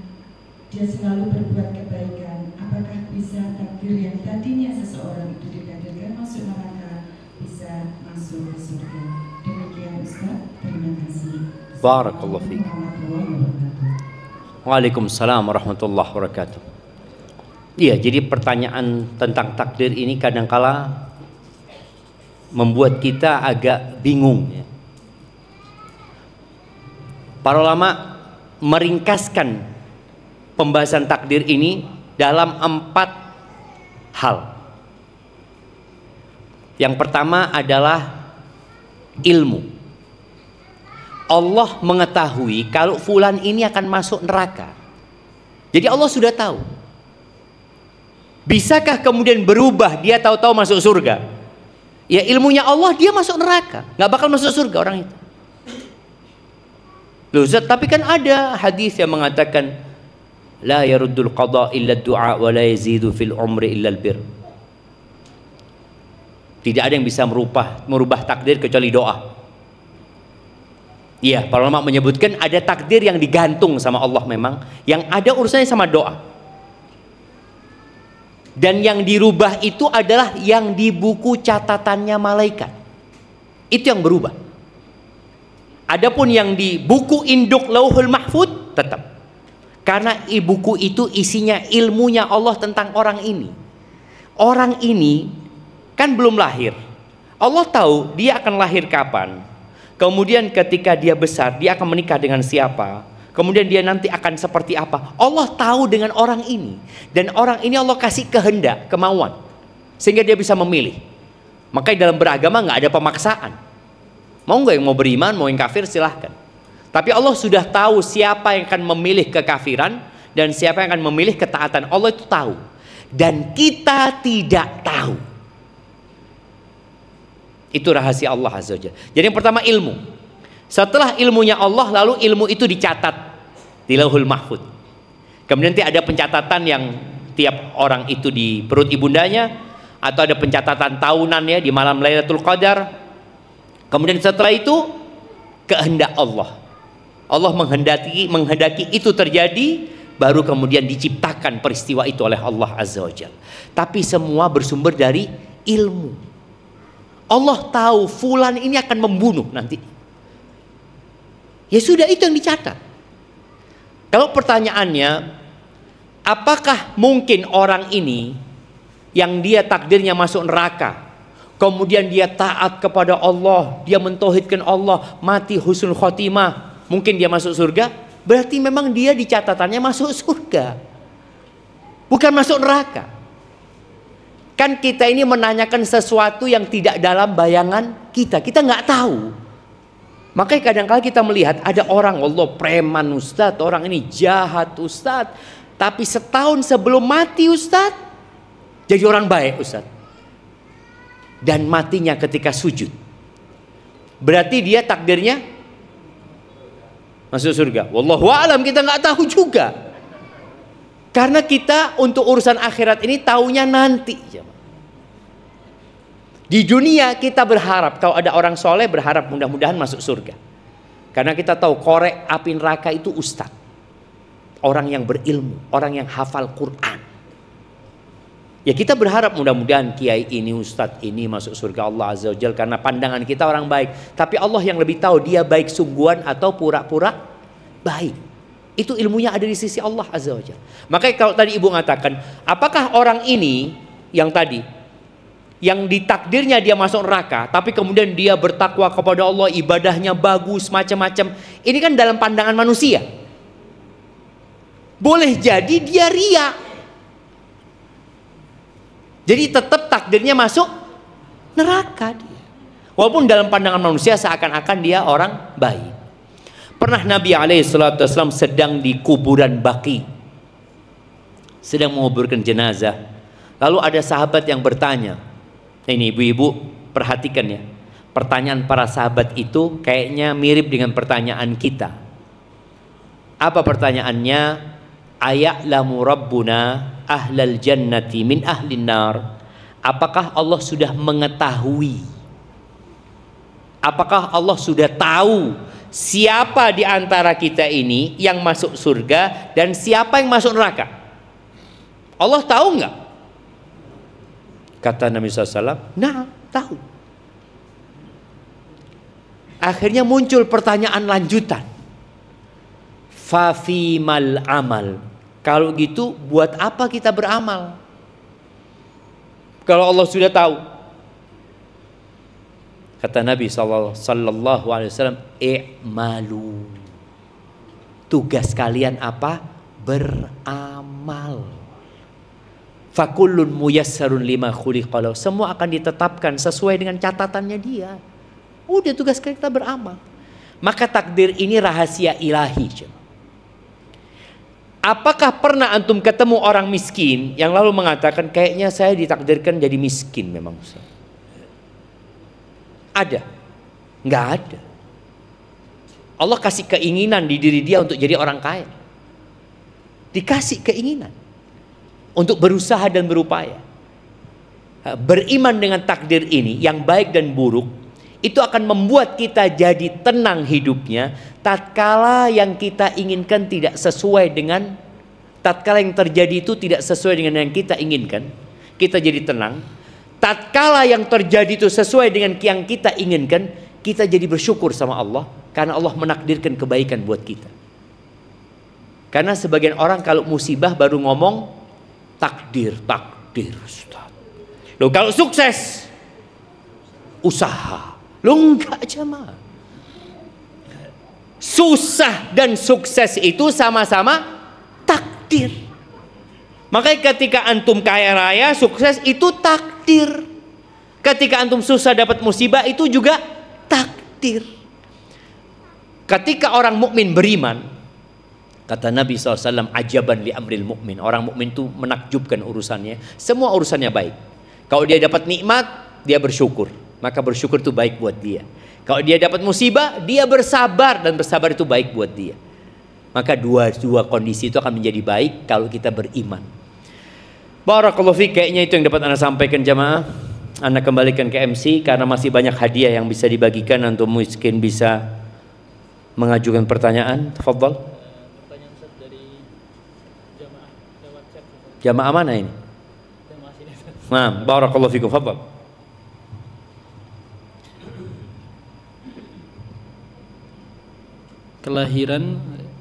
dia selalu berbuat kebaikan, apakah bisa takdir yang tadinya seseorang itu ditakdirkan masuk neraka bisa masuk ke surga? Demikian Ustaz, terima kasih. barakallahu fiik. Waalaikumsalam warahmatullahi wabarakatuh. Iya, jadi pertanyaan tentang takdir ini kadangkala membuat kita agak bingung ya. Para ulama meringkaskan pembahasan takdir ini dalam 4 hal. Yang pertama adalah ilmu. Allah mengetahui kalau fulan ini akan masuk neraka. Jadi Allah sudah tahu. Bisakah kemudian berubah dia tahu-tahu masuk surga? Ya ilmunya Allah dia masuk neraka, nggak bakal masuk surga orang itu. Loh Zat, tapi kan ada hadis yang mengatakan la yaruddul qada illa du'a wa la yazidu fil umri illa albir. Tidak ada yang bisa merubah takdir kecuali doa. Iya, para ulama menyebutkan ada takdir yang digantung sama Allah memang, yang ada urusannya sama doa. Dan yang dirubah itu adalah yang di buku catatannya malaikat. Itu yang berubah. Adapun yang di buku induk Lauhul Mahfud tetap. Karena buku itu isinya ilmunya Allah tentang orang ini. Orang ini kan belum lahir. Allah tahu dia akan lahir kapan. Kemudian ketika dia besar, dia akan menikah dengan siapa? Kemudian dia nanti akan seperti apa? Allah tahu dengan orang ini. Dan orang ini Allah kasih kehendak, kemauan. Sehingga dia bisa memilih. Makanya dalam beragama nggak ada pemaksaan. Mau nggak yang mau beriman, mau yang kafir silahkan. Tapi Allah sudah tahu siapa yang akan memilih kekafiran dan siapa yang akan memilih ketaatan. Allah itu tahu. Dan kita tidak tahu. Itu rahasia Allah Azza wa Jalla. Jadi yang pertama ilmu. Setelah ilmunya Allah, lalu ilmu itu dicatat di Lauhul Mahfud. Kemudian nanti ada pencatatan yang tiap orang itu di perut ibundanya, atau ada pencatatan tahunannya di malam Lailatul Qadar. Kemudian setelah itu kehendak Allah. Allah menghendaki itu terjadi, baru kemudian diciptakan peristiwa itu oleh Allah Azza wa Jalla. Tapi semua bersumber dari ilmu. Allah tahu fulan ini akan membunuh nanti. Ya sudah, itu yang dicatat. Kalau pertanyaannya, apakah mungkin orang ini yang dia takdirnya masuk neraka, kemudian dia taat kepada Allah, dia mentauhidkan Allah, mati husnul khotimah, mungkin dia masuk surga? Berarti memang dia di catatannya masuk surga, bukan masuk neraka. Kan kita ini menanyakan sesuatu yang tidak dalam bayangan kita nggak tahu. Makanya kadang-kadang kita melihat ada orang, Allah preman Ustadz, orang ini jahat Ustadz, tapi setahun sebelum mati Ustadz jadi orang baik Ustadz, dan matinya ketika sujud. Berarti dia takdirnya masuk surga. Wallahu a'lam, kita nggak tahu juga. Karena kita untuk urusan akhirat ini taunya nanti. Di dunia kita berharap, kalau ada orang soleh berharap mudah-mudahan masuk surga. Karena kita tahu korek api neraka itu ustadz, orang yang berilmu, orang yang hafal Quran. Ya kita berharap mudah-mudahan kiai ini, ustadz ini masuk surga Allah Azza wa Jalla, karena pandangan kita orang baik. Tapi Allah yang lebih tahu dia baik sungguhan atau pura-pura baik. Itu ilmunya ada di sisi Allah Azza wa Jalla. Makanya kalau tadi ibu mengatakan, apakah orang ini yang tadi, yang ditakdirnya dia masuk neraka, tapi kemudian dia bertakwa kepada Allah, ibadahnya bagus, macam-macam. Ini kan dalam pandangan manusia. Boleh jadi dia ria. Jadi tetap takdirnya masuk neraka dia. Walaupun dalam pandangan manusia seakan-akan dia orang baik. Pernah Nabi SAW sedang di kuburan Baqi, sedang menguburkan jenazah. Lalu ada sahabat yang bertanya. Ini ibu-ibu perhatikan ya, pertanyaan para sahabat itu kayaknya mirip dengan pertanyaan kita. Apa pertanyaannya? Aya'lamu Rabbuna ahlal jannati min ahlin nar. Apakah Allah sudah mengetahui? Apakah Allah sudah tahu siapa di antara kita ini yang masuk surga dan siapa yang masuk neraka? Allah tahu nggak? Kata Nabi SAW, nah tahu. Akhirnya muncul pertanyaan lanjutan. Fafimal amal. Kalau gitu buat apa kita beramal? Kalau Allah sudah tahu. Kata Nabi SAW, i'malu. Tugas kalian apa? Beramal. Fakullun muyassarun lima khuliqalahu. Semua akan ditetapkan sesuai dengan catatannya dia. Udah tugas kita beramal. Maka takdir ini rahasia ilahi. Apakah pernah antum ketemu orang miskin yang lalu mengatakan kayaknya saya ditakdirkan jadi miskin memang? Ada? Nggak ada. Allah kasih keinginan di diri dia untuk jadi orang kaya. Dikasih keinginan untuk berusaha dan berupaya. Beriman dengan takdir ini yang baik dan buruk, itu akan membuat kita jadi tenang hidupnya. Tatkala yang kita inginkan tidak sesuai dengan, tatkala yang terjadi itu tidak sesuai dengan yang kita inginkan, kita jadi tenang. Tatkala yang terjadi itu sesuai dengan yang kita inginkan, kita jadi bersyukur sama Allah, karena Allah menakdirkan kebaikan buat kita. Karena sebagian orang kalau musibah baru ngomong takdir, takdir Ustaz. Loh kalau sukses usaha. Loh enggak jemaah. Susah dan sukses itu sama-sama takdir. Makanya ketika antum kaya raya, sukses itu takdir. Ketika antum susah dapat musibah itu juga takdir. Ketika orang mukmin beriman, kata Nabi SAW, ajaban li amril mu'min. Orang mukmin itu menakjubkan urusannya. Semua urusannya baik. Kalau dia dapat nikmat, dia bersyukur. Maka bersyukur itu baik buat dia. Kalau dia dapat musibah, dia bersabar. Dan bersabar itu baik buat dia. Maka dua kondisi itu akan menjadi baik kalau kita beriman. Barakallahu fiik, kayaknya itu yang dapat Anda sampaikan jamaah. Anda kembalikan ke MC karena masih banyak hadiah yang bisa dibagikan. Untuk mungkin bisa mengajukan pertanyaan. Tafadhal. Jamaah mana ini? Nah, barakallahu fikum. Fadhal. kelahiran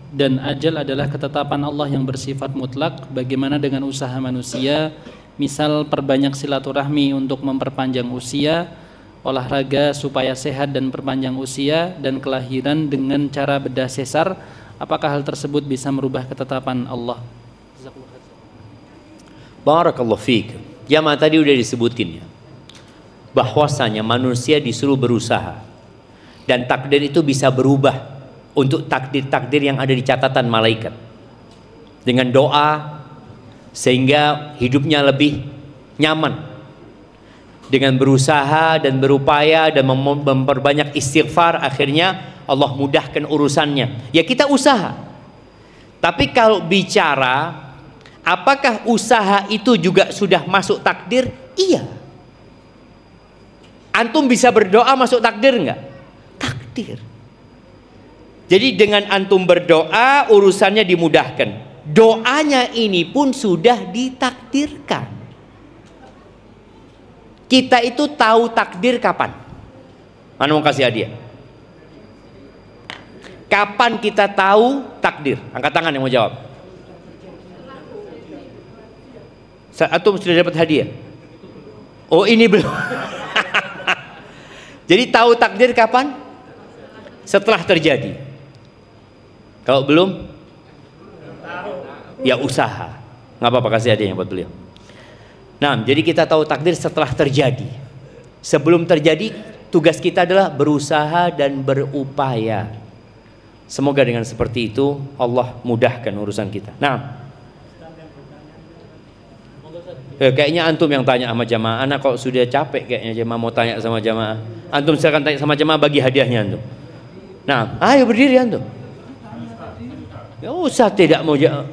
dan ajal adalah ketetapan Allah yang bersifat mutlak. Bagaimana dengan usaha manusia? Misal perbanyak silaturahmi untuk memperpanjang usia, olahraga supaya sehat dan perpanjang usia, dan kelahiran dengan cara bedah sesar. Apakah hal tersebut bisa merubah ketetapan Allah? Barakallahu fiik. Jamaah tadi udah disebutin ya, bahwasanya manusia disuruh berusaha dan takdir itu bisa berubah untuk takdir-takdir yang ada di catatan malaikat dengan doa sehingga hidupnya lebih nyaman, dengan berusaha dan berupaya dan memperbanyak istighfar, akhirnya Allah mudahkan urusannya. Ya kita usaha. Tapi kalau bicara apakah usaha itu juga sudah masuk takdir? Iya. Antum bisa berdoa masuk takdir enggak? Takdir. Jadi dengan antum berdoa urusannya dimudahkan. Doanya ini pun sudah ditakdirkan. Kita itu tahu takdir kapan? Mana mau kasih hadiah? Kapan kita tahu takdir? Angkat tangan yang mau jawab. Antum sudah dapat hadiah? Oh ini belum. Jadi tahu takdir kapan? Setelah terjadi. Kalau belum, ya usaha. Nggak apa-apa, kasih hadiahnya buat beliau. Nah, jadi kita tahu takdir setelah terjadi. Sebelum terjadi, tugas kita adalah berusaha dan berupaya. Semoga dengan seperti itu Allah mudahkan urusan kita. Nah, kayaknya antum yang tanya sama jamaah. Anak kok sudah capek kayaknya jamaah mau tanya sama jamaah. Antum silakan tanya sama jamaah, bagi hadiahnya antum. Nah, ayo berdiri antum. Ya usah tidak mau jawab.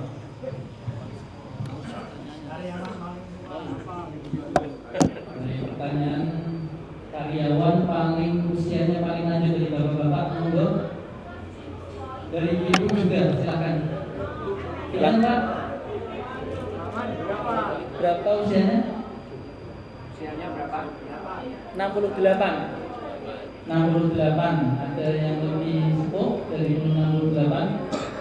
Pertanyaan karyawan paling usianya paling lanjut dari bapak-bapak, monggo. Dari ibu juga silakan. Silakan Pak. Berapa usianya? Usianya berapa? 68. 68. Ada yang lebih sepuh dari 68?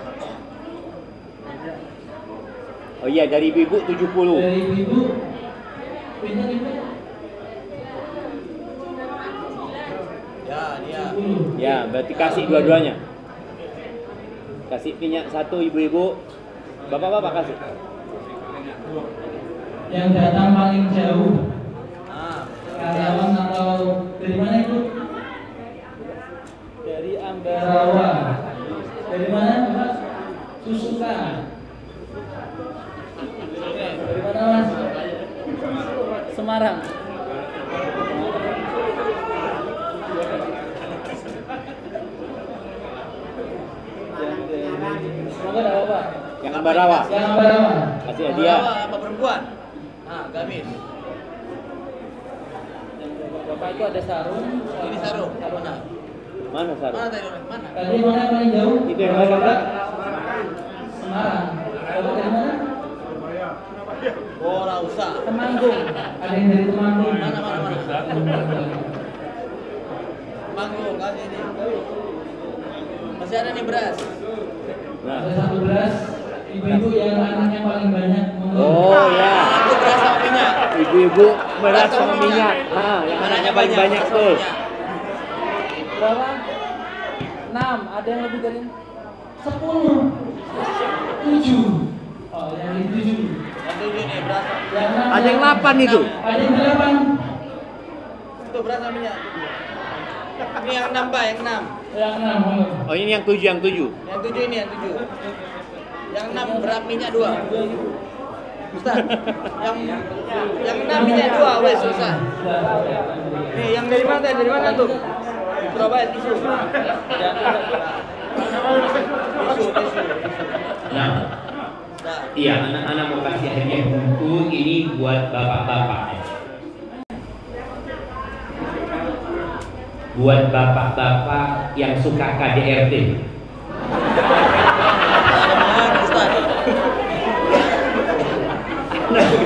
Oh iya, dari ibu 70. Dari ibu. Pintar ibu. Ya, dia. Ya, berarti kasih dua-duanya. Kasih minyak satu ibu-ibu. Bapak-bapak kasih. Yang datang paling jauh. Karyawan atau dari mana itu? Dari Ambarawa. Dari mana Mas? Susuka. Dari mana Mas? Semarang. Semoga ada apa? Yang Ambarawa. Yang Ambarawa. Kasih hadiah. Apa perempuan? Ah, gamis. Bapak itu ada sarung. Ini sarung. Mana? Mana sarung? Mana tadi orang? Mana? Tadi mana paling jauh? Itu yang mana Bapak? Semarang. Bapak dari mana? Oh, lah usah. Temanggung. Ada yang dari Temanggung. Mana? Manggung, kasih ini. Masih ada nih beras. Nah. Ada satu beras. Ibu-ibu yang anaknya paling banyak. Oh ya. Itu beras sama minyak. Ibu-ibu beras sama minyak. Nah, yang anaknya paling banyak tuh. Berapa? 6. Ada yang lebih dari 10. 7. Oh, yang ini 7. Yang 7 nih beras. Yang 6. Ada yang 8 itu. Ada yang 8. Itu beras sama minyak. Ini yang 6, Pak, yang 6. Yang 6. Oh ini yang 7, yang 7. Yang 7 ini, yang 7. Yang 6 beras minyak 2. Ustaz, yang 6 minyak 2, wes selesai. Nih, yang dari mana? Dari mana tuh? Surabaya, tisu. Tisu. Nah, iya anak-anak mau kasih hadiah buku ini buat bapak-bapak. Buat bapak-bapak yang suka KDRT.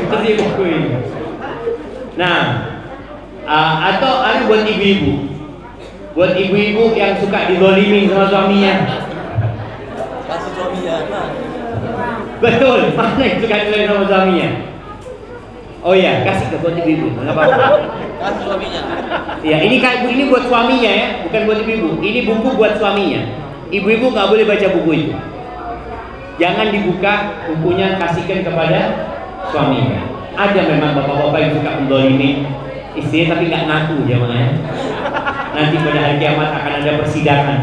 Kasih buku ini. Nah, atau ada buat ibu-ibu. Buat ibu-ibu yang suka dizalimi sama suaminya. Betul, mana yang suka dilayani sama suaminya? Oh iya, kasih ke buat ibu-ibu, nggak apa-apa. Kasih suaminya. Ya, ini buat suaminya ya, bukan buat ibu-ibu. Ini buku buat suaminya. Ibu-ibu nggak boleh baca buku itu. Jangan dibuka bukunya, kasihkan kepada suaminya. Ada memang bapak-bapak yang suka mendolimi istrinya tapi nggak ngaku jamaah. Nanti pada hari kiamat akan ada persidangan.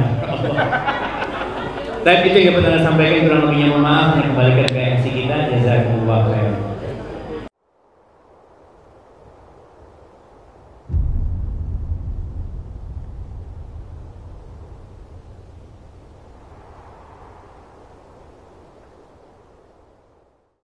Tapi itu yang pernah sampaikan, kurang lebihnya mohon maaf. Kembalikan ke MC kita. Jazakumullah khairan.